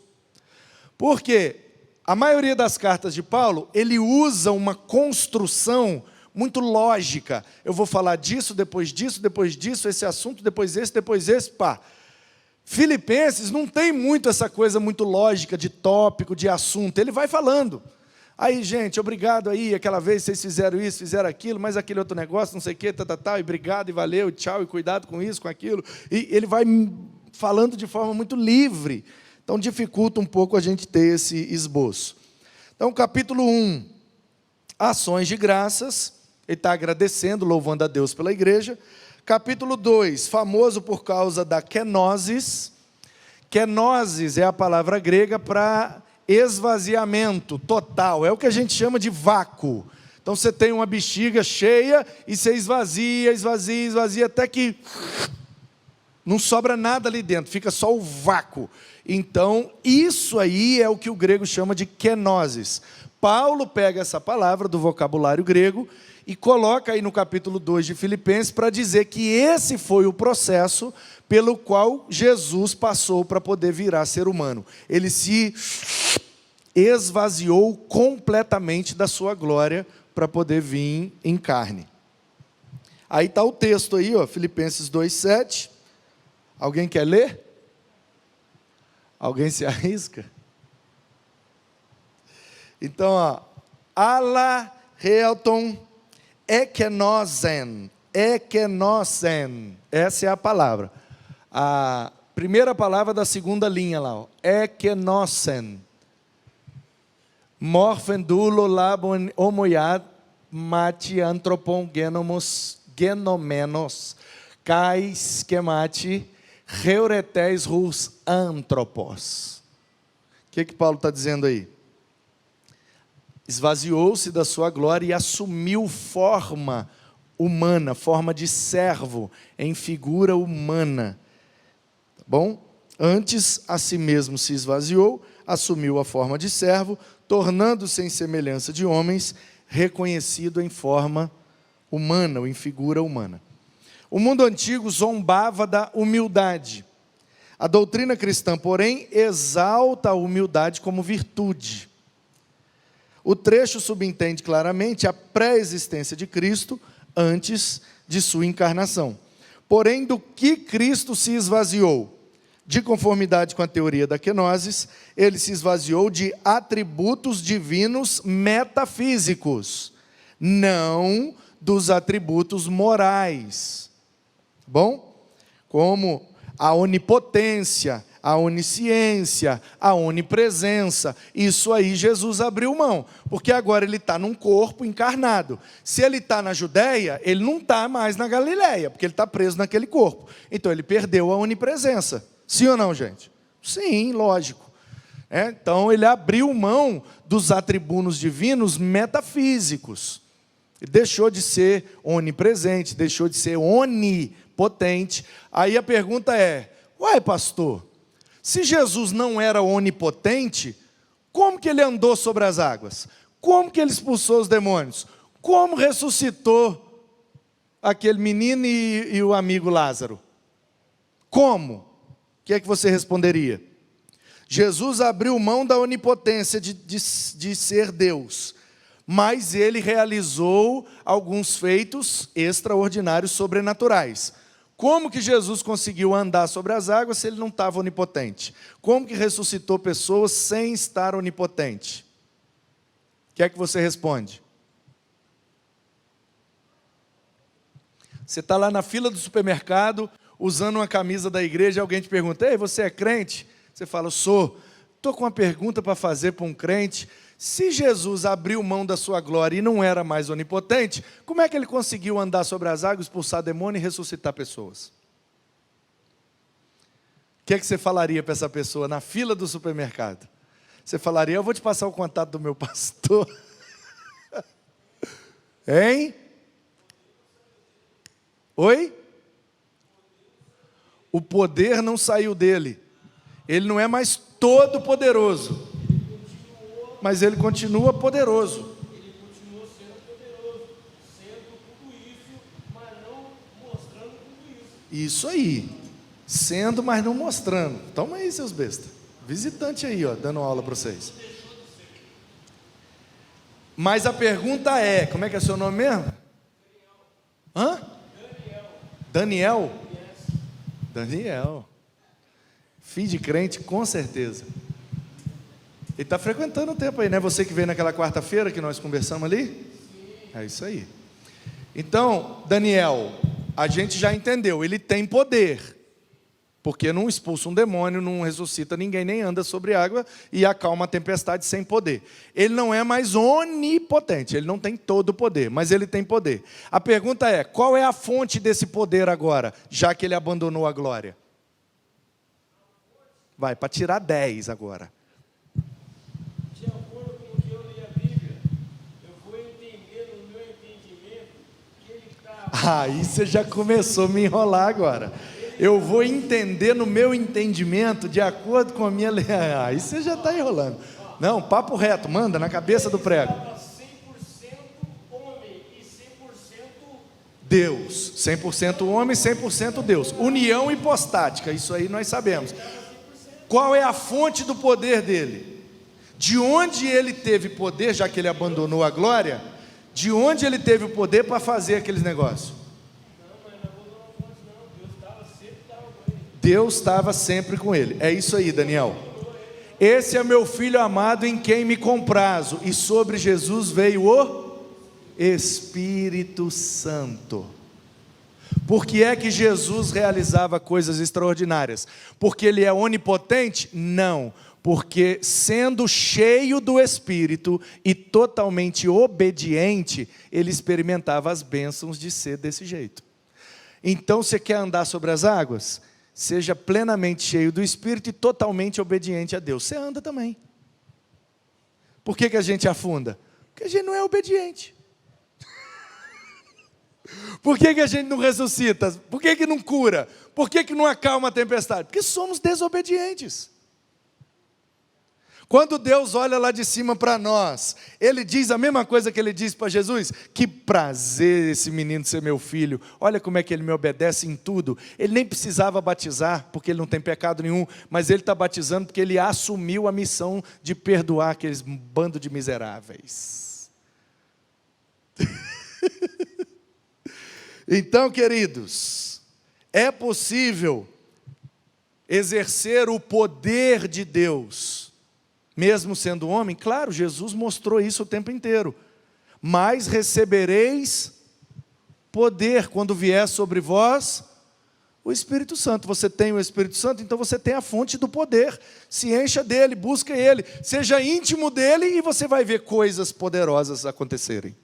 Por quê? A maioria das cartas de Paulo, ele usa uma construção muito lógica. Eu vou falar disso, depois disso, esse assunto, depois esse, pá. Filipenses não tem muito essa coisa muito lógica de tópico, de assunto. Ele vai falando. Aí, gente, obrigado aí, aquela vez vocês fizeram isso, fizeram aquilo, mas aquele outro negócio, não sei o quê, e obrigado, e valeu, e tchau, e cuidado com isso, com aquilo. E ele vai falando de forma muito livre. Então, dificulta um pouco a gente ter esse esboço. Então, capítulo 1, ações de graças. Ele está agradecendo, louvando a Deus pela igreja. Capítulo 2, famoso por causa da kenosis. Kenosis é a palavra grega para esvaziamento total, é o que a gente chama de vácuo. Então você tem uma bexiga cheia e você esvazia, até que não sobra nada ali dentro, fica só o vácuo. Então isso aí é o que o grego chama de kenosis. Paulo pega essa palavra do vocabulário grego e coloca aí no capítulo 2 de Filipenses para dizer que esse foi o processo pelo qual Jesus passou para poder virar ser humano. Ele se esvaziou completamente da sua glória para poder vir em carne. Aí está o texto aí, ó, Filipenses 2,7. Alguém quer ler? Alguém se arrisca? Então, ó, ala realton ekenosen, essa é a palavra. A primeira palavra da segunda linha lá, ó, ekenosen. Morfendulo labon homoiad mati antropon genomenos kai schemati reuretes rus antropos. O que Paulo está dizendo aí? Esvaziou-se da sua glória e assumiu forma humana, forma de servo, em figura humana. Tá bom? Antes, a si mesmo se esvaziou, assumiu a forma de servo, tornando-se em semelhança de homens, reconhecido em forma humana, ou em figura humana. O mundo antigo zombava da humildade. A doutrina cristã, porém, exalta a humildade como virtude. O trecho subentende claramente a pré-existência de Cristo antes de sua encarnação. Porém, do que Cristo se esvaziou? De conformidade com a teoria da kenosis, ele se esvaziou de atributos divinos metafísicos, não dos atributos morais. Bom? Como a onipotência, a onisciência, a onipresença. Isso aí Jesus abriu mão, porque agora ele está num corpo encarnado. Se ele está na Judéia, ele não está mais na Galileia, porque ele está preso naquele corpo. Então ele perdeu a onipresença. Sim ou não, gente? Sim, lógico. Então ele abriu mão dos atributos divinos metafísicos. Ele deixou de ser onipresente, deixou de ser onipotente. Aí a pergunta é, uai, pastor, se Jesus não era onipotente, como que ele andou sobre as águas? Como que ele expulsou os demônios? Como ressuscitou aquele menino e o amigo Lázaro? Como? O que é que você responderia? Jesus abriu mão da onipotência de ser Deus, mas ele realizou alguns feitos extraordinários, sobrenaturais. Como que Jesus conseguiu andar sobre as águas se ele não estava onipotente? Como que ressuscitou pessoas sem estar onipotente? O que é que você responde? Você está lá na fila do supermercado, usando uma camisa da igreja, alguém te pergunta, ei, você é crente? Você fala, sou. Estou com uma pergunta para fazer para um crente. Se Jesus abriu mão da sua glória e não era mais onipotente, como é que ele conseguiu andar sobre as águas, expulsar demônio e ressuscitar pessoas? O que é que você falaria para essa pessoa na fila do supermercado? Você falaria, eu vou te passar o contato do meu pastor. Hein? Oi? O poder não saiu dele. Ele não é mais todo poderoso. Mas ele continua poderoso. Ele continua sendo poderoso, sendo tudo isso, mas não mostrando tudo isso. Isso aí. Sendo, mas não mostrando. Toma aí, seus bestas. Visitante aí, ó, dando aula para vocês. Mas a pergunta é, como é que é seu nome mesmo? Hã? Daniel? Daniel. Filho de crente, com certeza. Ele está frequentando o tempo aí, né? Você que veio naquela quarta-feira que nós conversamos ali? Sim. É isso aí. Então, Daniel, a gente já entendeu, ele tem poder. Porque não expulsa um demônio, não ressuscita ninguém, nem anda sobre água e acalma a tempestade sem poder. Ele não é mais onipotente, ele não tem todo o poder, mas ele tem poder. A pergunta é, qual é a fonte desse poder agora, já que ele abandonou a glória? Vai, para tirar 10 agora. De acordo com o que eu li a Bíblia, eu vou entender no meu entendimento que ele está... Aí você já começou a me enrolar agora. Eu vou entender no meu entendimento, de acordo com a minha... Aí você já está enrolando. Não, papo reto, manda na cabeça do prego. Ele estava 100% homem e 100% Deus, 100% homem, 100% Deus. União hipostática, isso aí nós sabemos. Qual é a fonte do poder dele? De onde ele teve poder, já que ele abandonou a glória, de onde ele teve o poder para fazer aqueles negócios? Deus estava sempre com ele. É isso aí, Daniel. Esse é meu filho amado em quem me comprazo. E sobre Jesus veio o Espírito Santo. Por que é que Jesus realizava coisas extraordinárias? Porque ele é onipotente? Não. Porque sendo cheio do Espírito e totalmente obediente, ele experimentava as bênçãos de ser desse jeito. Então, você quer andar sobre as águas? Seja plenamente cheio do Espírito e totalmente obediente a Deus. Você anda também. Por que a gente afunda? Porque a gente não é obediente. Por que a gente não ressuscita? Por que não cura? Por que não acalma a tempestade? Porque somos desobedientes. Quando Deus olha lá de cima para nós, Ele diz a mesma coisa que Ele disse para Jesus: que prazer esse menino ser meu filho, olha como é que ele me obedece em tudo. Ele nem precisava batizar, porque ele não tem pecado nenhum, mas ele está batizando porque ele assumiu a missão de perdoar aqueles bando de miseráveis. Então, queridos, é possível exercer o poder de Deus, mesmo sendo homem? Claro, Jesus mostrou isso o tempo inteiro. Mas recebereis poder quando vier sobre vós o Espírito Santo. Você tem o Espírito Santo, então você tem a fonte do poder. Se encha dele, busca ele, seja íntimo dele e você vai ver coisas poderosas acontecerem.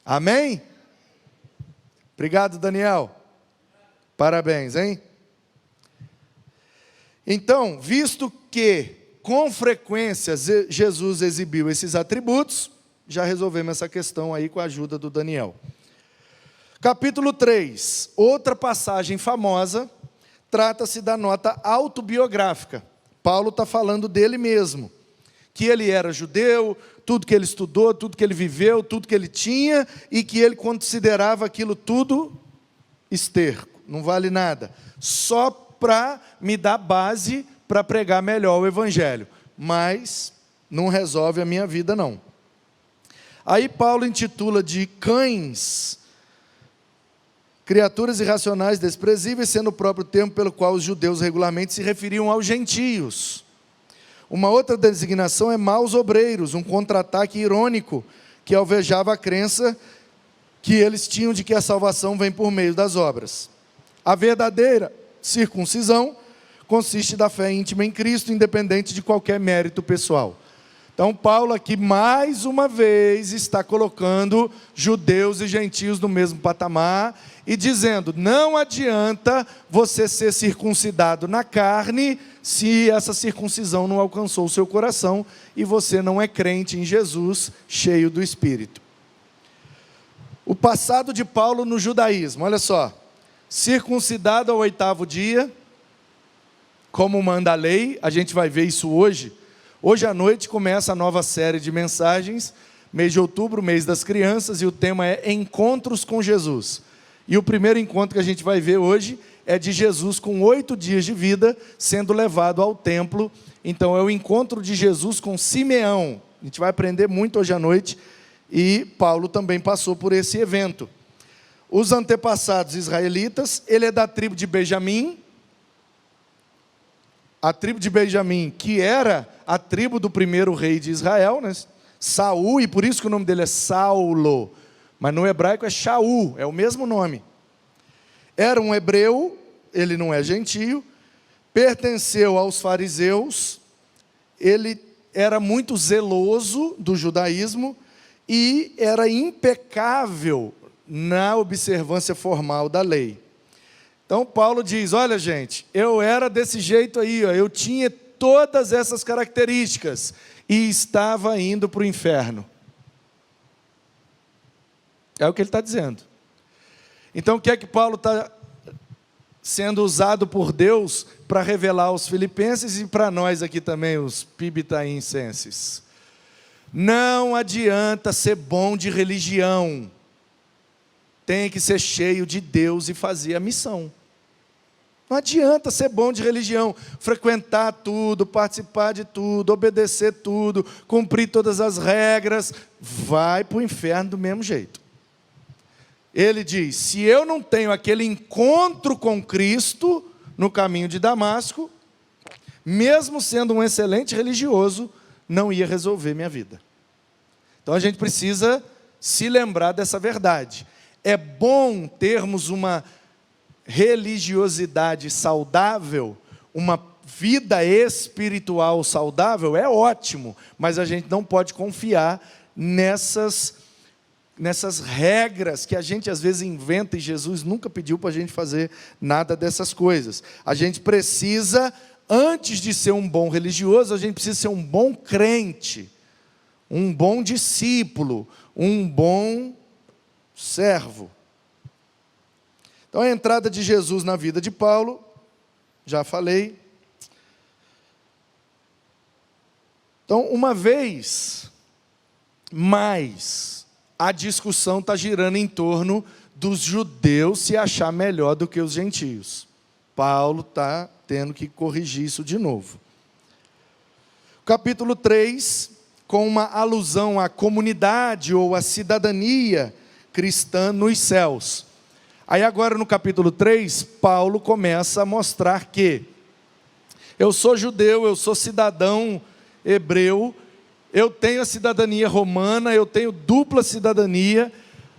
Amém? Obrigado, Daniel. Parabéns, hein? Então, visto que com frequência Jesus exibiu esses atributos, já resolvemos essa questão aí com a ajuda do Daniel. Capítulo 3, outra passagem famosa, trata-se da nota autobiográfica. Paulo está falando dele mesmo, que ele era judeu, tudo que ele estudou, tudo que ele viveu, tudo que ele tinha, e que ele considerava aquilo tudo esterco, não vale nada, só para me dar base para pregar melhor o Evangelho, mas não resolve a minha vida não. Aí Paulo intitula de cães, criaturas irracionais, desprezíveis, sendo o próprio termo pelo qual os judeus regularmente se referiam aos gentios. Uma outra designação é maus obreiros, um contra-ataque irônico, que alvejava a crença que eles tinham de que a salvação vem por meio das obras. A verdadeira circuncisão consiste da fé íntima em Cristo, independente de qualquer mérito pessoal. Então Paulo aqui mais uma vez está colocando judeus e gentios no mesmo patamar e dizendo: não adianta você ser circuncidado na carne se essa circuncisão não alcançou o seu coração e você não é crente em Jesus, cheio do Espírito. O passado de Paulo no judaísmo, olha só: circuncidado ao 8º dia, como manda a lei. A gente vai ver isso hoje. Hoje à noite começa a nova série de mensagens, mês de outubro, mês das crianças, e o tema é Encontros com Jesus. E o primeiro encontro que a gente vai ver hoje é de Jesus com 8 dias de vida, sendo levado ao templo. Então é o encontro de Jesus com Simeão. A gente vai aprender muito hoje à noite, e Paulo também passou por esse evento. Os antepassados israelitas, ele é da tribo de Benjamim. A tribo de Benjamim, que era a tribo do primeiro rei de Israel, né? Saul, e por isso que o nome dele é Saulo, mas no hebraico é Shaul, é o mesmo nome. Era um hebreu, ele não é gentio, pertenceu aos fariseus, ele era muito zeloso do judaísmo e era impecável na observância formal da lei. Então Paulo diz: olha gente, eu era desse jeito aí, ó, eu tinha todas essas características e estava indo para o inferno. É o que ele está dizendo. Então o que é que Paulo está sendo usado por Deus para revelar aos filipenses e para nós aqui também, os pibitaenses? Não adianta ser bom de religião. tem que ser cheio de Deus e fazer a missão. Não adianta ser bom de religião, frequentar tudo, participar de tudo, obedecer tudo, cumprir todas as regras, vai para o inferno do mesmo jeito. Ele diz, se eu não tenho aquele encontro com Cristo no caminho de Damasco, mesmo sendo um excelente religioso, não ia resolver minha vida. Então a gente precisa se lembrar dessa verdade. É bom termos uma religiosidade saudável, uma vida espiritual saudável, é ótimo, mas a gente não pode confiar nessas regras que a gente às vezes inventa, e Jesus nunca pediu para a gente fazer nada dessas coisas. A gente precisa, antes de ser um bom religioso, a gente precisa ser um bom crente, um bom discípulo, um bom servo. Então, a entrada de Jesus na vida de Paulo, já falei. Então, uma vez mais, a discussão está girando em torno dos judeus se achar melhor do que os gentios. Paulo está tendo que corrigir isso de novo. Capítulo 3, com uma alusão à comunidade ou à cidadania cristã nos céus. Aí agora no capítulo 3, Paulo começa a mostrar que eu sou judeu, eu sou cidadão hebreu, eu tenho a cidadania romana, eu tenho dupla cidadania.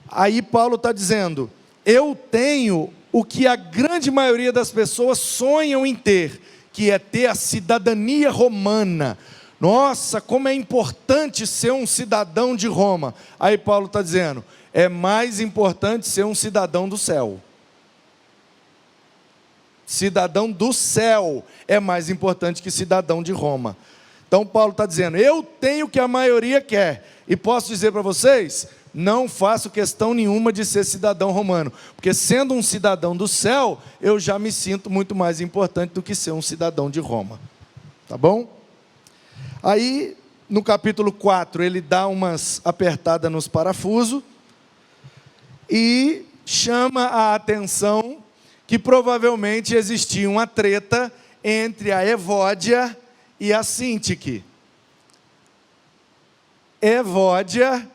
Aí Paulo está dizendo, eu tenho o que a grande maioria das pessoas sonham em ter, que é ter a cidadania romana. Nossa, como é importante ser um cidadão de Roma. Aí Paulo está dizendo, é mais importante ser um cidadão do céu. Cidadão do céu é mais importante que cidadão de Roma. Então Paulo está dizendo, eu tenho o que a maioria quer. E posso dizer para vocês, não faço questão nenhuma de ser cidadão romano. Porque sendo um cidadão do céu, eu já me sinto muito mais importante do que ser um cidadão de Roma. Tá bom? Aí, no capítulo 4, ele dá umas apertadas nos parafusos e chama a atenção que provavelmente existia uma treta entre a Evódia e a Síntique. Evódia,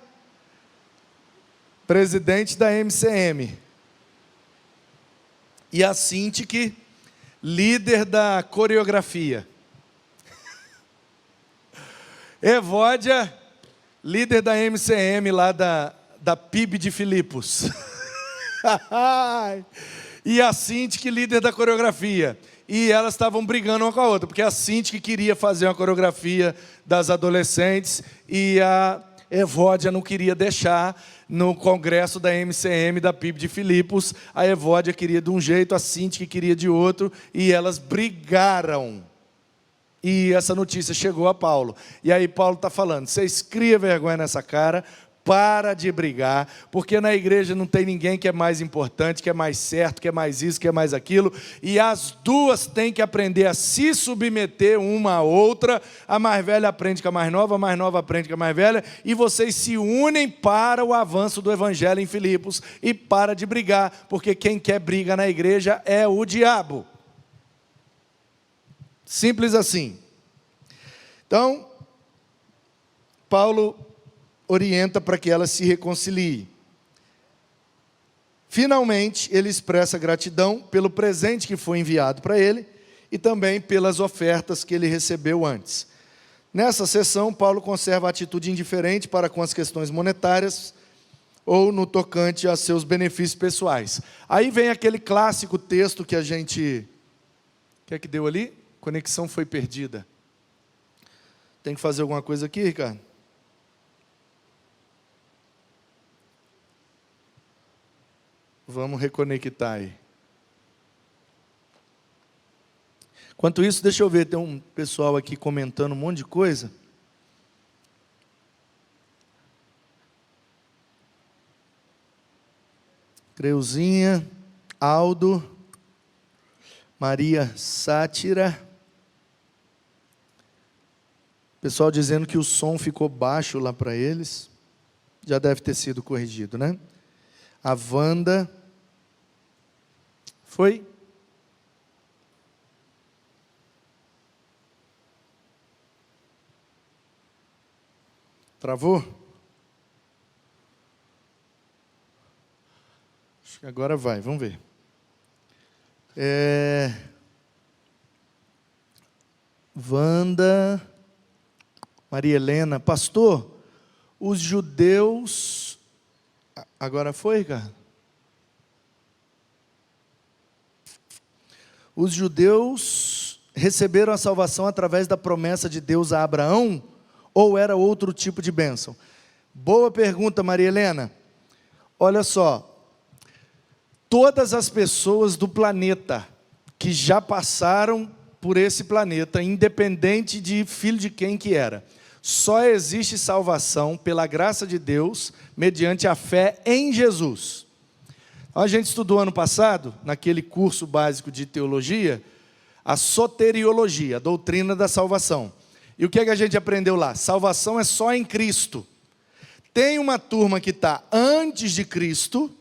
presidente da MCM, e a Síntique, líder da coreografia. Evódia, líder da MCM lá da PIB de Filipos. E a Síntique, líder da coreografia. E elas estavam brigando uma com a outra, porque a Síntique queria fazer uma coreografia das adolescentes e a Evódia não queria deixar no congresso da MCM, da PIB de Filipos. A Evódia queria de um jeito, a Síntique queria de outro, e elas brigaram. E essa notícia chegou a Paulo. E aí Paulo está falando, vocês criam vergonha nessa cara, para de brigar, porque na igreja não tem ninguém que é mais importante, que é mais certo, que é mais isso, que é mais aquilo, e as duas têm que aprender a se submeter uma à outra. A mais velha aprende com a mais nova aprende com a mais velha, e vocês se unem para o avanço do evangelho em Filipos, e para de brigar, porque quem quer briga na igreja é o diabo. Simples assim. Então, Paulo orienta para que ela se reconcilie. Finalmente, ele expressa gratidão pelo presente que foi enviado para ele e também pelas ofertas que ele recebeu antes. Nessa sessão, Paulo conserva a atitude indiferente para com as questões monetárias ou no tocante a seus benefícios pessoais. Aí vem aquele clássico texto que a gente... O que é que deu ali? Conexão foi perdida. Tem que fazer alguma coisa aqui, Ricardo? Vamos reconectar aí. Enquanto isso, deixa eu ver, tem um pessoal aqui comentando um monte de coisa. Creuzinha, Aldo, Maria Sátira. Pessoal dizendo que o som ficou baixo lá para eles. Já deve ter sido corrigido, né? A Wanda. Foi? Travou? Acho que agora vai, vamos ver. Wanda, Maria Helena, pastor, os judeus... Agora foi, cara? Os judeus receberam a salvação através da promessa de Deus a Abraão, ou era outro tipo de bênção? Boa pergunta, Maria Helena. Olha só, todas as pessoas do planeta que já passaram por esse planeta, independente de filho de quem que era, só existe salvação pela graça de Deus, mediante a fé em Jesus. A gente estudou ano passado, naquele curso básico de teologia, a soteriologia, a doutrina da salvação. E o que é que a gente aprendeu lá? Salvação é só em Cristo. Tem uma turma que está antes de Cristo,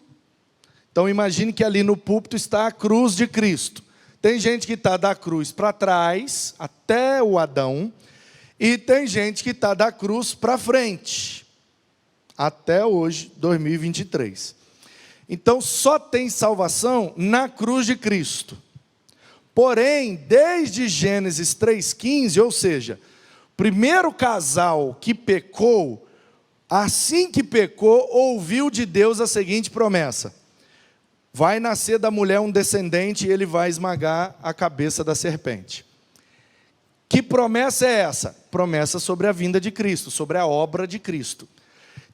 então imagine que ali no púlpito está a cruz de Cristo. Tem gente que está da cruz para trás, até o Adão, e tem gente que está da cruz para frente, até hoje, 2023. Então só tem salvação na cruz de Cristo. Porém, desde Gênesis 3,15, ou seja, primeiro casal que pecou, assim que pecou, ouviu de Deus a seguinte promessa: vai nascer da mulher um descendente e ele vai esmagar a cabeça da serpente. Que promessa é essa? Promessa sobre a vinda de Cristo, sobre a obra de Cristo.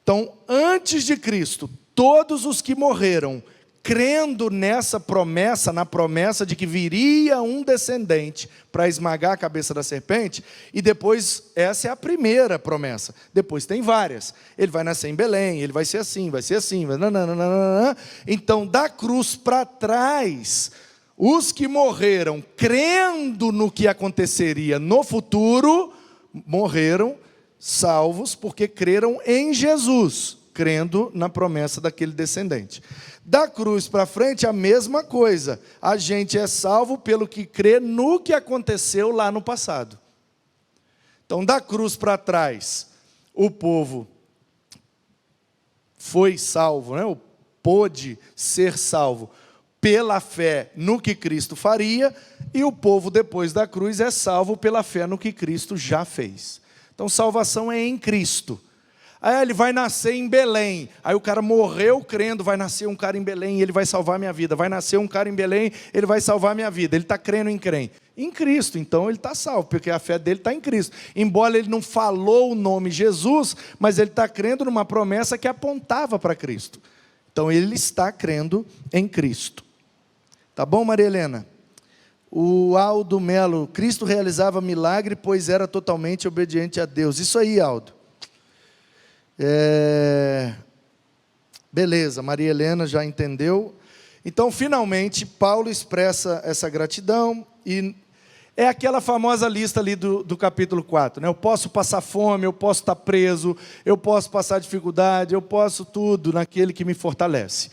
Então, antes de Cristo, todos os que morreram crendo nessa promessa, na promessa de que viria um descendente para esmagar a cabeça da serpente, e depois, essa é a primeira promessa, depois tem várias, ele vai nascer em Belém, ele vai ser assim, nananana. Então da cruz para trás, os que morreram crendo no que aconteceria no futuro, morreram salvos porque creram em Jesus, crendo na promessa daquele descendente. Da cruz para frente, a mesma coisa. A gente é salvo pelo que crê no que aconteceu lá no passado. Então, da cruz para trás, o povo foi salvo, né? Ou pôde ser salvo pela fé no que Cristo faria, e o povo depois da cruz é salvo pela fé no que Cristo já fez. Então, salvação é em Cristo. Aí ele vai nascer em Belém, aí o cara morreu crendo, vai nascer um cara em Belém, ele vai salvar minha vida, vai nascer um cara em Belém, ele vai salvar minha vida, ele está crendo em quem? Em Cristo, então ele está salvo, porque a fé dele está em Cristo, embora ele não falou o nome Jesus, mas ele está crendo numa promessa que apontava para Cristo, então ele está crendo em Cristo. Tá bom, Maria Helena? O Aldo Melo, Cristo realizava milagre, pois era totalmente obediente a Deus. Isso aí, Aldo. Beleza, Maria Helena já entendeu. Então, finalmente, Paulo expressa essa gratidão, e é aquela famosa lista ali do capítulo 4, né? Eu posso passar fome, eu posso estar preso, eu posso passar dificuldade, eu posso tudo naquele que me fortalece.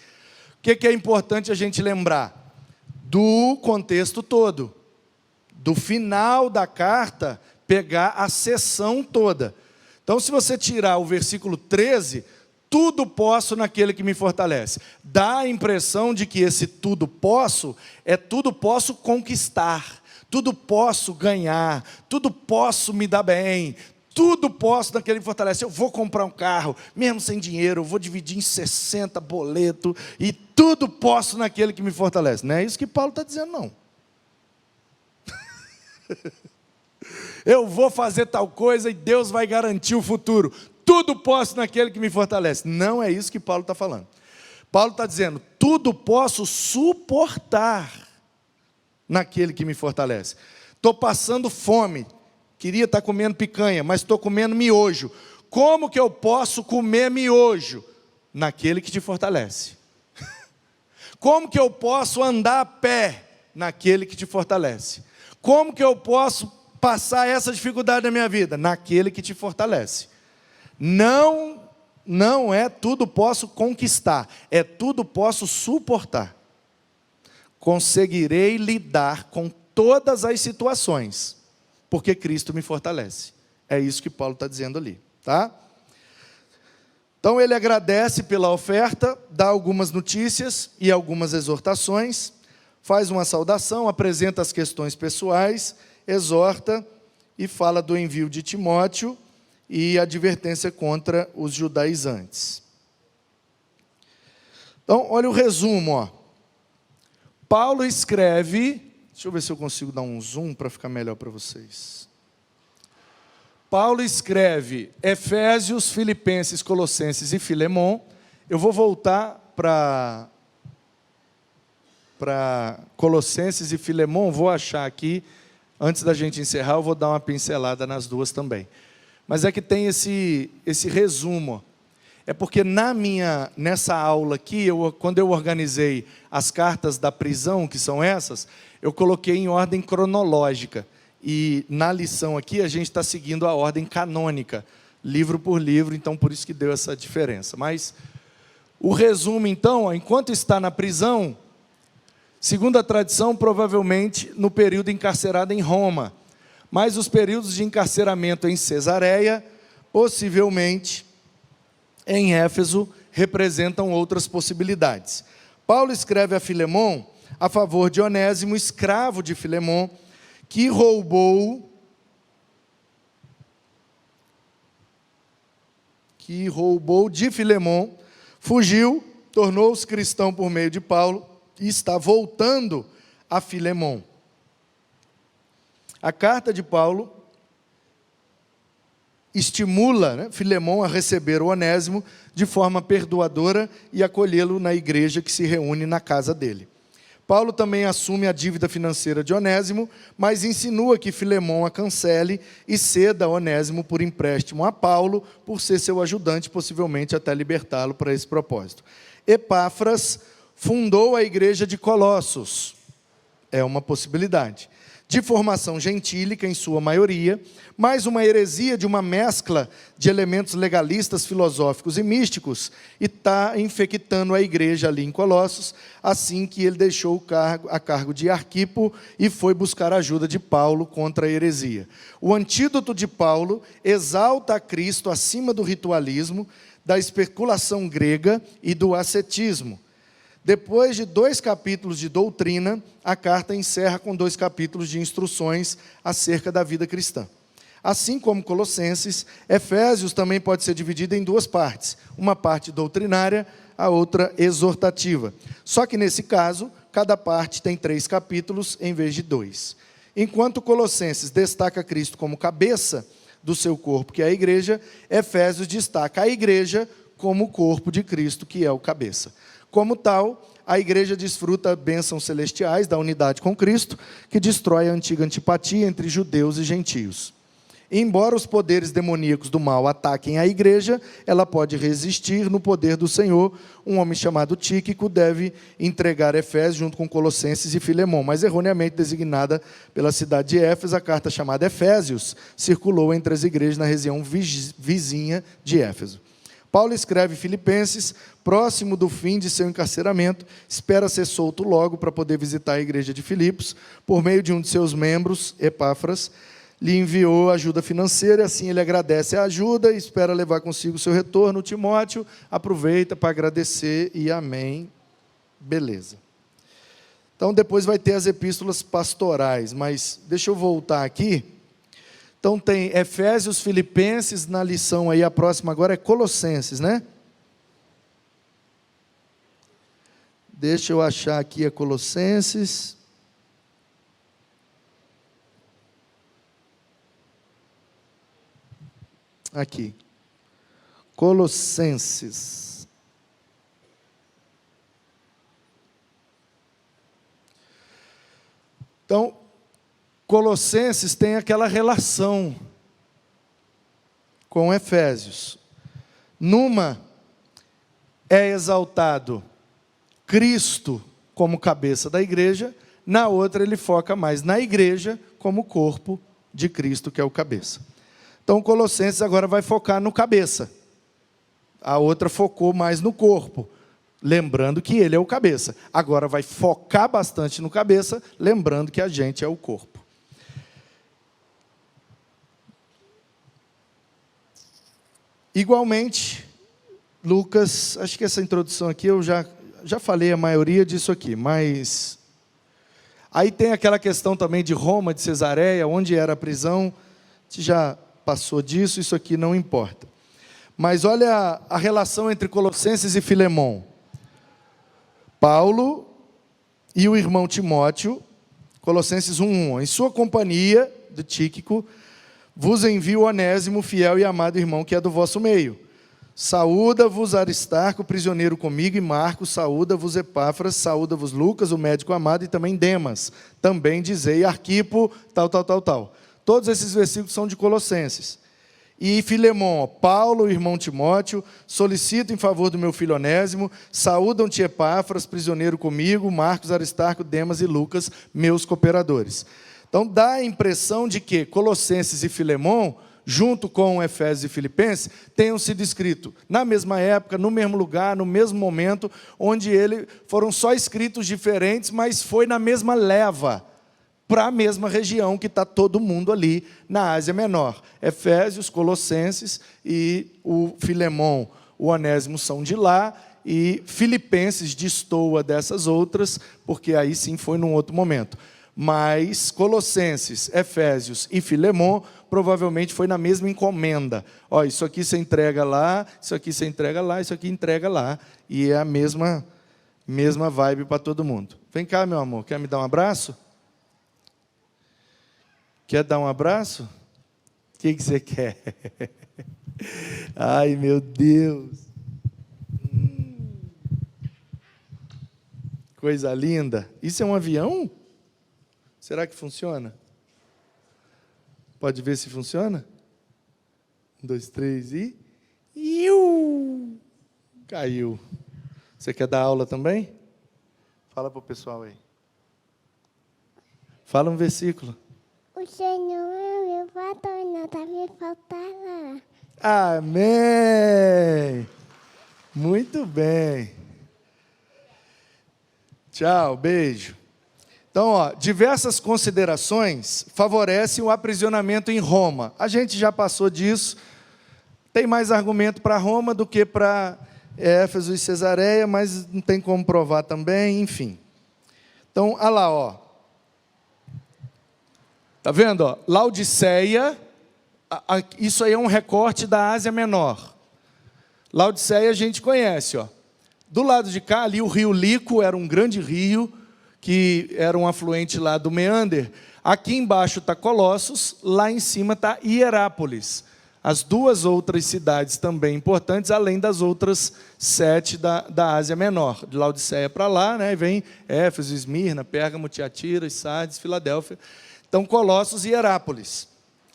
O que é importante a gente lembrar? Do contexto todo, do final da carta, pegar a seção toda. Então, se você tirar o versículo 13, tudo posso naquele que me fortalece. Dá a impressão de que esse tudo posso, é tudo posso conquistar, tudo posso ganhar, tudo posso me dar bem, tudo posso naquele que me fortalece. Eu vou comprar um carro, mesmo sem dinheiro, eu vou dividir em 60 boletos, e tudo posso naquele que me fortalece. Não é isso que Paulo está dizendo, não. Eu vou fazer tal coisa e Deus vai garantir o futuro. Tudo posso naquele que me fortalece. Não é isso que Paulo está falando. Paulo está dizendo, tudo posso suportar naquele que me fortalece. Estou passando fome, queria estar comendo picanha, mas estou comendo miojo. Como que eu posso comer miojo? Naquele que te fortalece. Como que eu posso andar a pé? Naquele que te fortalece. Como que eu posso passar essa dificuldade na minha vida? Naquele que te fortalece. Não não é tudo posso conquistar, é tudo posso suportar. Conseguirei lidar com todas as situações, porque Cristo me fortalece. É isso que Paulo está dizendo ali, tá? Então ele agradece pela oferta, dá algumas notícias e algumas exortações, faz uma saudação, apresenta as questões pessoais, exorta e fala do envio de Timóteo e advertência contra os judaizantes. Então, olha o resumo, ó. Paulo escreve, deixa eu ver se eu consigo dar um zoom para ficar melhor para vocês. Paulo escreve Efésios, Filipenses, Colossenses e Filemon. Eu vou voltar para Colossenses e Filemon, vou achar aqui, antes da gente encerrar, eu vou dar uma pincelada nas duas também. Mas é que tem esse resumo. É porque nessa aula aqui, quando eu organizei as cartas da prisão, que são essas, eu coloquei em ordem cronológica. E na lição aqui, a gente está seguindo a ordem canônica, livro por livro, então por isso que deu essa diferença. Mas o resumo, então, ó, enquanto está na prisão, segundo a tradição, provavelmente no período encarcerado em Roma, mas os períodos de encarceramento em Cesareia, possivelmente em Éfeso, representam outras possibilidades. Paulo escreve a Filemon a favor de Onésimo, escravo de Filemon, que roubou de Filemon, fugiu, tornou-se cristão por meio de Paulo e está voltando a Filemon. A carta de Paulo estimula, Filemon a receber o Onésimo de forma perdoadora e acolhê-lo na igreja que se reúne na casa dele. Paulo também assume a dívida financeira de Onésimo, mas insinua que Filemon a cancele e ceda Onésimo por empréstimo a Paulo, por ser seu ajudante, possivelmente até libertá-lo para esse propósito. Epáfras fundou a igreja de Colossos, é uma possibilidade, de formação gentílica em sua maioria, mas uma heresia de uma mescla de elementos legalistas, filosóficos e místicos, e está infectando a igreja ali em Colossos, assim que ele deixou a cargo de Arquipo e foi buscar a ajuda de Paulo contra a heresia. O antídoto de Paulo exalta a Cristo acima do ritualismo, da especulação grega e do ascetismo. Depois de 2 capítulos de doutrina, a carta encerra com 2 capítulos de instruções acerca da vida cristã. Assim como Colossenses, Efésios também pode ser dividido em 2 partes, uma parte doutrinária, a outra exortativa. Só que nesse caso, cada parte tem 3 capítulos em vez de 2. Enquanto Colossenses destaca Cristo como cabeça do seu corpo, que é a igreja, Efésios destaca a igreja como o corpo de Cristo, que é o cabeça. Como tal, a igreja desfruta bênçãos celestiais da unidade com Cristo, que destrói a antiga antipatia entre judeus e gentios. Embora os poderes demoníacos do mal ataquem a igreja, ela pode resistir no poder do Senhor. Um homem chamado Tíquico deve entregar Efésios junto com Colossenses e Filemon, mas erroneamente designada pela cidade de Éfeso, a carta chamada Efésios circulou entre as igrejas na região vizinha de Éfeso. Paulo escreve Filipenses, próximo do fim de seu encarceramento, espera ser solto logo para poder visitar a igreja de Filipos, por meio de um de seus membros, Epáfras, lhe enviou ajuda financeira, e assim ele agradece a ajuda e espera levar consigo o seu retorno. Timóteo aproveita para agradecer e amém. Beleza. Então depois vai ter as epístolas pastorais, mas deixa eu voltar aqui. Então tem Efésios, Filipenses, na lição aí, a próxima agora é Colossenses, né? Deixa eu achar aqui a Colossenses. Aqui. Colossenses. Então, Colossenses tem aquela relação com Efésios. Numa é exaltado Cristo como cabeça da igreja, na outra ele foca mais na igreja como corpo de Cristo, que é o cabeça. Então Colossenses agora vai focar no cabeça. A outra focou mais no corpo, lembrando que ele é o cabeça. Agora vai focar bastante no cabeça, lembrando que a gente é o corpo. Igualmente, Lucas, acho que essa introdução aqui eu já falei a maioria disso aqui, mas aí tem aquela questão também de Roma, de Cesareia, onde era a prisão, a gente já passou disso, isso aqui não importa. Mas olha a relação entre Colossenses e Filemão. Paulo e o irmão Timóteo, Colossenses 1:1, em sua companhia, do Tíquico, vos envio Onésimo, fiel e amado irmão, que é do vosso meio. Saúda-vos Aristarco, prisioneiro comigo, e Marcos, saúda-vos Epáfras, saúda-vos Lucas, o médico amado, e também Demas. Também dizei Arquipo, tal. Todos esses versículos são de Colossenses. E Filemão, Paulo, o irmão Timóteo, solicito em favor do meu filho Onésimo, saúdam-te Epáfras, prisioneiro comigo, Marcos, Aristarco, Demas e Lucas, meus cooperadores. Então, dá a impressão de que Colossenses e Filemão, junto com Efésios e Filipenses, tenham sido escritos na mesma época, no mesmo lugar, no mesmo momento, onde foram só escritos diferentes, mas foi na mesma leva, para a mesma região que está todo mundo ali na Ásia Menor. Efésios, Colossenses e o Filemão, o Onésimo são de lá, e Filipenses destoa dessas outras, porque aí sim foi num outro momento. Mas Colossenses, Efésios e Filemão provavelmente foi na mesma encomenda. Ó, isso aqui você entrega lá, isso aqui você entrega lá, isso aqui entrega lá. E é a mesma vibe para todo mundo. Vem cá, meu amor, quer me dar um abraço? Quer dar um abraço? O que você quer? Ai, meu Deus. Coisa linda. Isso é um avião? Será que funciona? Pode ver se funciona? 1, 2, 3 e... Iu! Caiu. Você quer dar aula também? Fala para o pessoal aí. Fala um versículo. O Senhor é meu pastor, nada me faltará. Amém! Muito bem. Tchau, beijo. Então, ó, diversas considerações favorecem o aprisionamento em Roma. A gente já passou disso. Tem mais argumento para Roma do que para Éfeso e Cesareia, mas não tem como provar também, enfim. Então, olha lá, ó. Tá vendo, ó? Laodiceia, isso aí é um recorte da Ásia Menor. Laodiceia a gente conhece, ó. Do lado de cá, ali o rio Lico era um grande rio, que era um afluente lá do Meander. Aqui embaixo está Colossos, lá em cima está Hierápolis. As duas outras cidades também importantes, além das outras 7 da Ásia Menor. De Laodiceia para lá, né, vem Éfeso, Esmirna, Pérgamo, Tiatira, Sardes, Filadélfia. Então, Colossos e Hierápolis.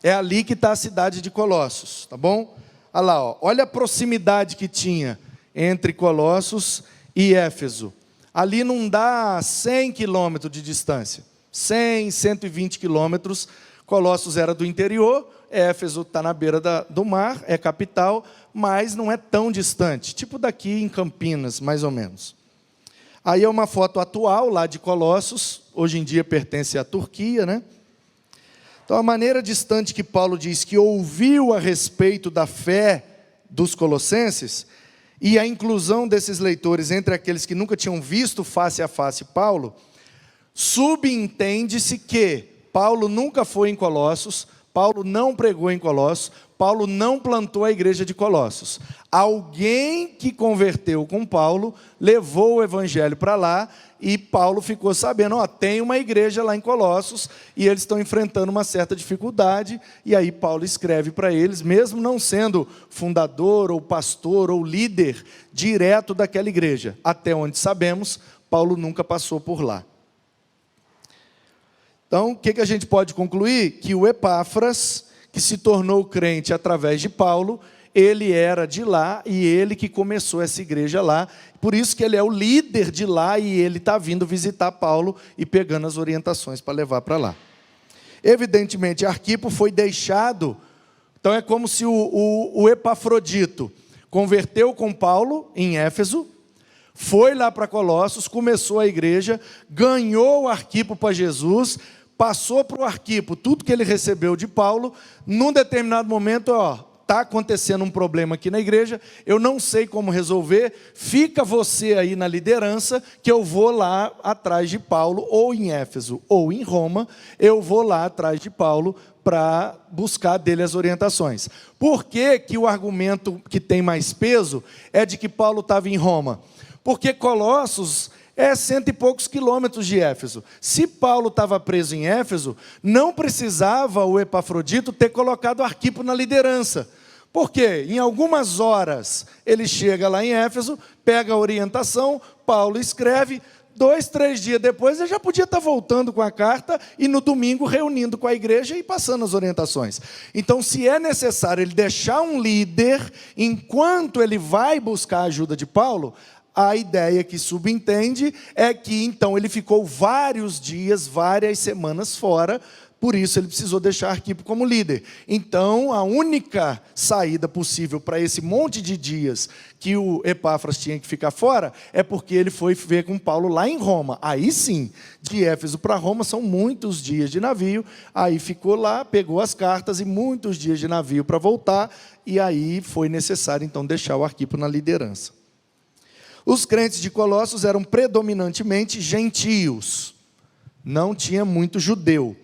É ali que está a cidade de Colossos, tá bom? Olha lá, ó. Olha a proximidade que tinha entre Colossos e Éfeso. Ali não dá 100 quilômetros de distância. 100, 120 quilômetros. Colossos era do interior, Éfeso está na beira do mar, é capital, mas não é tão distante. Tipo daqui em Campinas, mais ou menos. Aí é uma foto atual lá de Colossos, hoje em dia pertence à Turquia, né? Então, a maneira distante que Paulo diz que ouviu a respeito da fé dos colossenses e a inclusão desses leitores entre aqueles que nunca tinham visto face a face Paulo, subentende-se que Paulo nunca foi em Colossos, Paulo não pregou em Colossos, Paulo não plantou a igreja de Colossos. Alguém que converteu com Paulo, levou o evangelho para lá, e Paulo ficou sabendo, ó, tem uma igreja lá em Colossos, e eles estão enfrentando uma certa dificuldade, e aí Paulo escreve para eles, mesmo não sendo fundador, ou pastor, ou líder direto daquela igreja. Até onde sabemos, Paulo nunca passou por lá. Então, o que a gente pode concluir? Que o Epáfras, que se tornou crente através de Paulo, ele era de lá e ele que começou essa igreja lá. Por isso que ele é o líder de lá e ele está vindo visitar Paulo e pegando as orientações para levar para lá. Evidentemente, Arquipo foi deixado. Então, é como se o Epafrodito, converteu com Paulo em Éfeso, foi lá para Colossos, começou a igreja, ganhou o Arquipo para Jesus, passou para o Arquipo tudo que ele recebeu de Paulo. Num determinado momento, está acontecendo um problema aqui na igreja, eu não sei como resolver, fica você aí na liderança, que eu vou lá atrás de Paulo, ou em Éfeso, ou em Roma, eu vou lá atrás de Paulo para buscar dele as orientações. Por que que o argumento que tem mais peso é de que Paulo estava em Roma? Porque Colossos é 100 e poucos quilômetros de Éfeso. Se Paulo estava preso em Éfeso, não precisava o Epafrodito ter colocado Arquipo na liderança. Por quê? Em algumas horas ele chega lá em Éfeso, pega a orientação, Paulo escreve, 2, 3 dias depois ele já podia estar voltando com a carta e no domingo reunindo com a igreja e passando as orientações. Então, se é necessário ele deixar um líder, enquanto ele vai buscar a ajuda de Paulo, a ideia que subentende é que, então, ele ficou vários dias, várias semanas fora, por isso ele precisou deixar Arquipo como líder. Então, a única saída possível para esse monte de dias que o Epáfras tinha que ficar fora, é porque ele foi ver com Paulo lá em Roma. Aí sim, de Éfeso para Roma são muitos dias de navio, aí ficou lá, pegou as cartas e muitos dias de navio para voltar, e aí foi necessário, então, deixar o Arquipo na liderança. Os crentes de Colossos eram predominantemente gentios, não tinha muito judeu.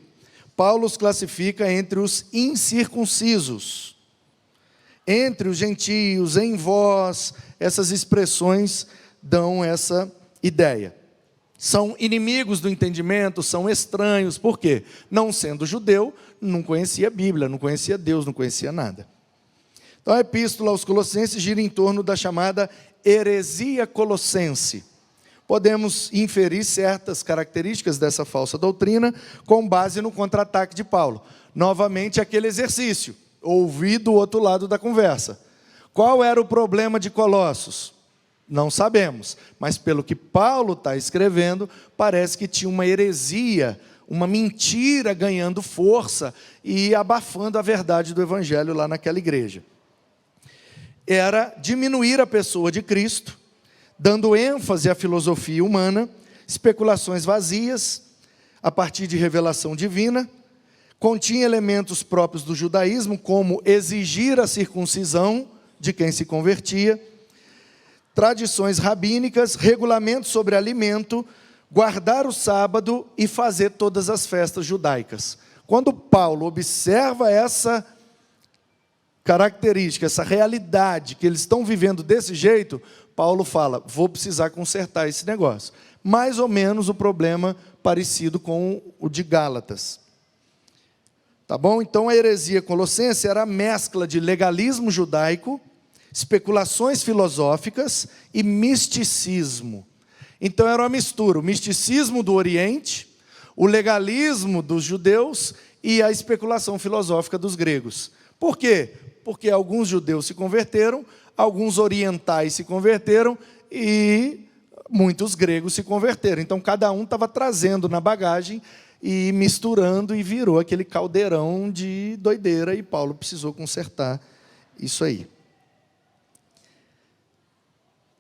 Paulo os classifica entre os incircuncisos, entre os gentios, em vós, essas expressões dão essa ideia. São inimigos do entendimento, são estranhos, por quê? Não sendo judeu, não conhecia a Bíblia, não conhecia Deus, não conhecia nada. Então a epístola aos Colossenses gira em torno da chamada heresia colossense. Podemos inferir certas características dessa falsa doutrina com base no contra-ataque de Paulo. Novamente, aquele exercício, ouvir do outro lado da conversa. Qual era o problema de Colossos? Não sabemos, mas pelo que Paulo está escrevendo, parece que tinha uma heresia, uma mentira ganhando força e abafando a verdade do Evangelho lá naquela igreja. Era diminuir a pessoa de Cristo, dando ênfase à filosofia humana, especulações vazias, a partir de revelação divina, continha elementos próprios do judaísmo, como exigir a circuncisão de quem se convertia, tradições rabínicas, regulamentos sobre alimento, guardar o sábado e fazer todas as festas judaicas. Quando Paulo observa essa característica, essa realidade que eles estão vivendo desse jeito, Paulo fala, vou precisar consertar esse negócio. Mais ou menos o problema parecido com o de Gálatas. Tá bom? Então a heresia colossense era a mescla de legalismo judaico, especulações filosóficas e misticismo. Então era uma mistura, o misticismo do Oriente, o legalismo dos judeus e a especulação filosófica dos gregos. Por quê? Porque alguns judeus se converteram, alguns orientais se converteram e muitos gregos se converteram. Então, cada um estava trazendo na bagagem e misturando e virou aquele caldeirão de doideira e Paulo precisou consertar isso aí.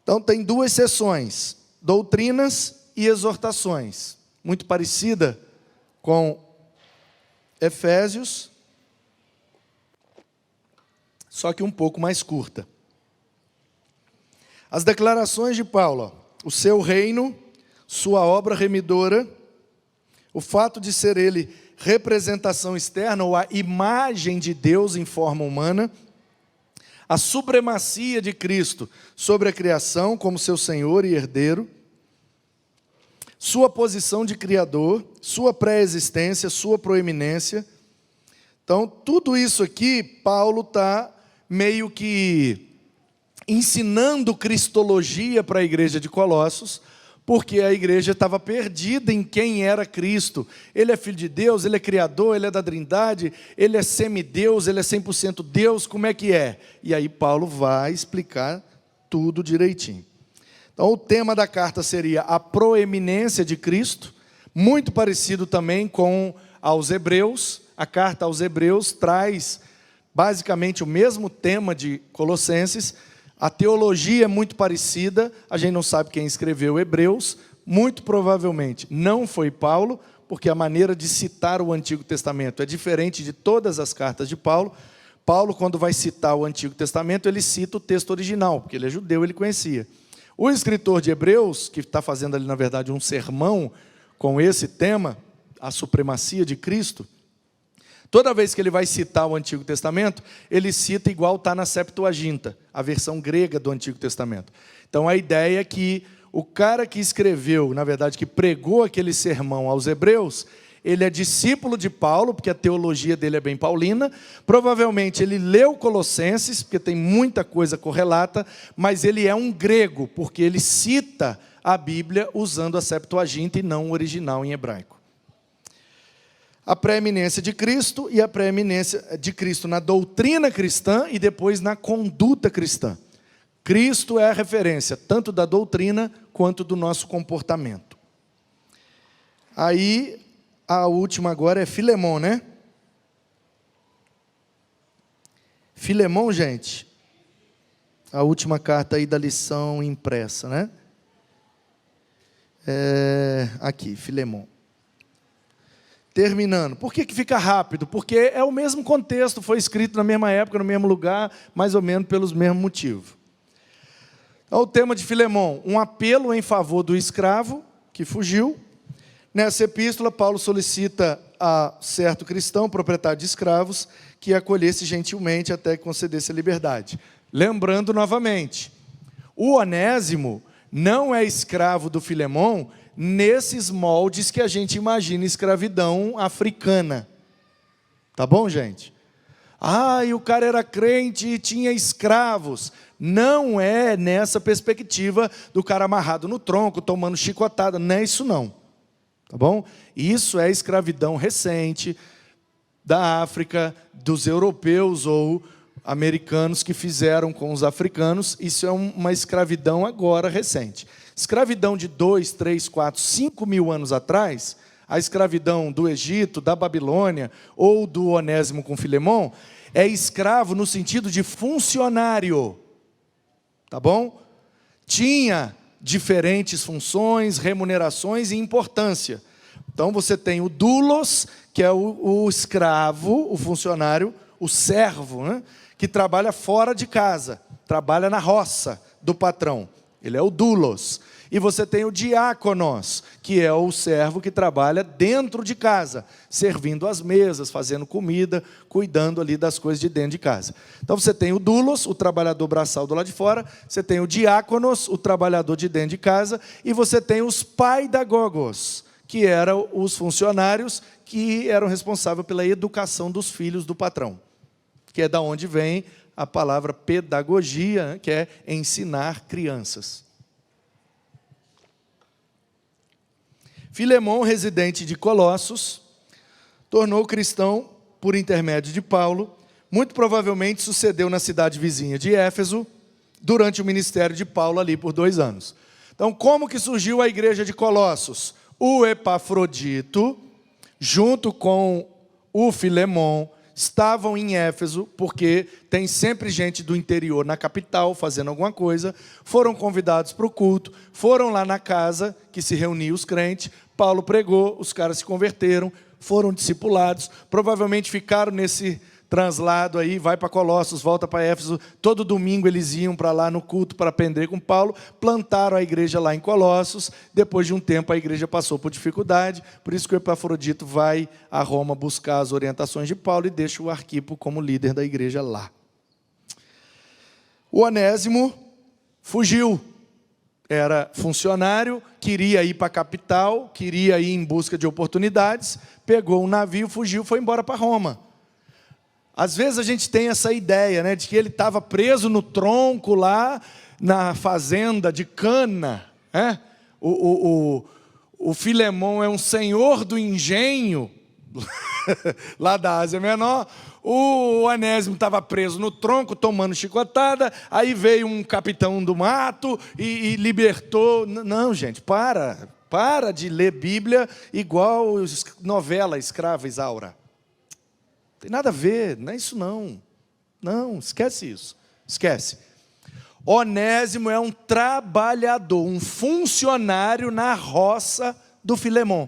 Então, tem duas seções, doutrinas e exortações, muito parecida com Efésios, só que um pouco mais curta. As declarações de Paulo, o seu reino, sua obra remidora, o fato de ser ele representação externa, ou a imagem de Deus em forma humana, a supremacia de Cristo sobre a criação como seu Senhor e herdeiro, sua posição de Criador, sua pré-existência, sua proeminência. Então, tudo isso aqui, Paulo está meio que ensinando cristologia para a igreja de Colossos, porque a igreja estava perdida em quem era Cristo. Ele é filho de Deus, ele é criador, ele é da Trindade, ele é semideus, ele é 100% Deus, como é que é? E aí Paulo vai explicar tudo direitinho. Então o tema da carta seria a proeminência de Cristo, muito parecido também com aos Hebreus. A carta aos Hebreus traz basicamente o mesmo tema de Colossenses, A teologia é muito parecida, a gente não sabe quem escreveu Hebreus, muito provavelmente não foi Paulo, porque a maneira de citar o Antigo Testamento é diferente de todas as cartas de Paulo. Paulo, quando vai citar o Antigo Testamento, ele cita o texto original, porque ele é judeu, ele conhecia. O escritor de Hebreus, que está fazendo ali, na verdade, um sermão com esse tema, a supremacia de Cristo, toda vez que ele vai citar o Antigo Testamento, ele cita igual está na Septuaginta, a versão grega do Antigo Testamento. Então, a ideia é que o cara que escreveu, na verdade, que pregou aquele sermão aos hebreus, ele é discípulo de Paulo, porque a teologia dele é bem paulina. Provavelmente ele leu Colossenses, porque tem muita coisa correlata, mas ele é um grego, porque ele cita a Bíblia usando a Septuaginta e não o original em hebraico. A preeminência de Cristo e a preeminência de Cristo na doutrina cristã e depois na conduta cristã. Cristo é a referência tanto da doutrina quanto do nosso comportamento. Aí, a última agora é Filemão, né? Filemão, gente, a última carta aí da lição impressa, né? Aqui, Filemão. Terminando. Por que fica rápido? Porque é o mesmo contexto, foi escrito na mesma época, no mesmo lugar, mais ou menos pelos mesmos motivos. O tema de Filemão, um apelo em favor do escravo que fugiu. Nessa epístola, Paulo solicita a certo cristão, proprietário de escravos, que acolhesse gentilmente até que concedesse a liberdade. Lembrando novamente, o Onésimo não é escravo do Filemão nesses moldes que a gente imagina escravidão africana. Tá bom, gente? E o cara era crente e tinha escravos. Não é nessa perspectiva do cara amarrado no tronco, tomando chicotada. Não é isso não. Tá bom? Isso é escravidão recente da África, dos europeus ou americanos que fizeram com os africanos. Isso é uma escravidão agora recente. Escravidão de 2, 3, 4, 5 mil anos atrás, a escravidão do Egito, da Babilônia ou do Onésimo com Filemão, é escravo no sentido de funcionário. Tá bom? Tinha diferentes funções, remunerações e importância. Então, você tem o doulos, que é o escravo, o funcionário, o servo, né? Que trabalha fora de casa, trabalha na roça do patrão. Ele é o doulos. E você tem o diáconos, que é o servo que trabalha dentro de casa, servindo as mesas, fazendo comida, cuidando ali das coisas de dentro de casa. Então você tem o doulos, o trabalhador braçal do lado de fora, você tem o diáconos, o trabalhador de dentro de casa, e você tem os paidagogos, que eram os funcionários que eram responsáveis pela educação dos filhos do patrão, que é da onde vem a palavra pedagogia, que é ensinar crianças. Filemão, residente de Colossos, tornou cristão por intermédio de Paulo, muito provavelmente sucedeu na cidade vizinha de Éfeso, durante o ministério de Paulo ali por 2 anos. Então, como que surgiu a igreja de Colossos? O Epafrodito, junto com o Filemão, estavam em Éfeso, porque tem sempre gente do interior na capital fazendo alguma coisa, foram convidados para o culto, foram lá na casa que se reuniam os crentes, Paulo pregou, os caras se converteram, foram discipulados, provavelmente ficaram nesse translado aí, vai para Colossos, volta para Éfeso, todo domingo eles iam para lá no culto para aprender com Paulo, plantaram a igreja lá em Colossos, depois de um tempo a igreja passou por dificuldade, por isso que o Epafrodito vai a Roma buscar as orientações de Paulo e deixa o Arquipo como líder da igreja lá. O Onésimo fugiu, era funcionário, queria ir para a capital, queria ir em busca de oportunidades, pegou um navio, fugiu, foi embora para Roma. Às vezes a gente tem essa ideia, né, de que ele estava preso no tronco lá na fazenda de cana. Né? O Filemão é um senhor do engenho, lá da Ásia Menor. O Onésimo estava preso no tronco, tomando chicotada. Aí veio um capitão do mato e libertou. Não, gente, para de ler Bíblia igual novela Escrava Isaura. Tem nada a ver, não é isso não. Não, esquece isso. Esquece. Onésimo é um trabalhador, um funcionário na roça do Filemon.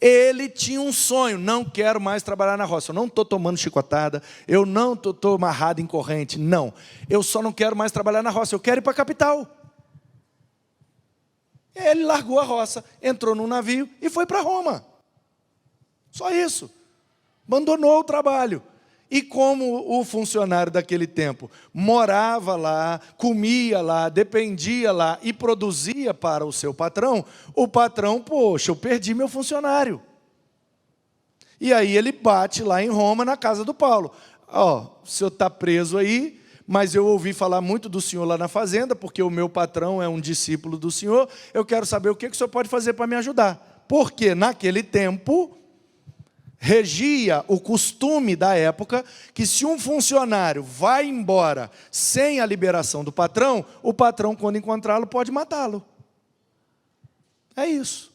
Ele tinha um sonho: não quero mais trabalhar na roça, eu não estou tomando chicotada, eu não estou amarrado em corrente, não. Eu só não quero mais trabalhar na roça, eu quero ir para a capital. Ele largou a roça, entrou num navio e foi para Roma. Só isso. Abandonou o trabalho. E como o funcionário daquele tempo morava lá, comia lá, dependia lá e produzia para o seu patrão, o patrão, poxa, eu perdi meu funcionário. E aí ele bate lá em Roma, na casa do Paulo. Ó, o senhor está preso aí, mas eu ouvi falar muito do senhor lá na fazenda, porque o meu patrão é um discípulo do senhor, eu quero saber o que o senhor pode fazer para me ajudar. Porque naquele tempo regia o costume da época que se um funcionário vai embora sem a liberação do patrão, o patrão, quando encontrá-lo, pode matá-lo. É isso.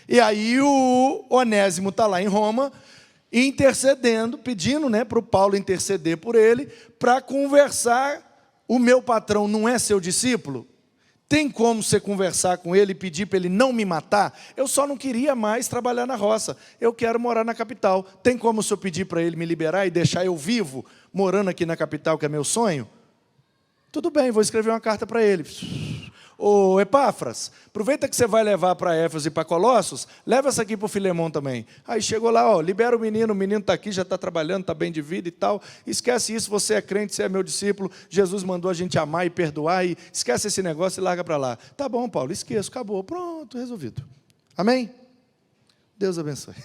E aí o Onésimo está lá em Roma, intercedendo, pedindo, para o Paulo interceder por ele, para conversar. O meu patrão não é seu discípulo? Tem como você conversar com ele e pedir para ele não me matar? Eu só não queria mais trabalhar na roça. Eu quero morar na capital. Tem como o senhor pedir para ele me liberar e deixar eu vivo, morando aqui na capital, que é meu sonho? Tudo bem, vou escrever uma carta para ele. Ô Epáfras, aproveita que você vai levar para Éfeso e para Colossos, leva essa aqui para o Filemon também. Aí chegou lá, libera o menino está aqui, já está trabalhando, está bem de vida e tal. Esquece isso, você é crente, você é meu discípulo, Jesus mandou a gente amar e perdoar, e esquece esse negócio e larga para lá. Tá bom, Paulo, esqueço, acabou, pronto, resolvido. Amém? Deus abençoe.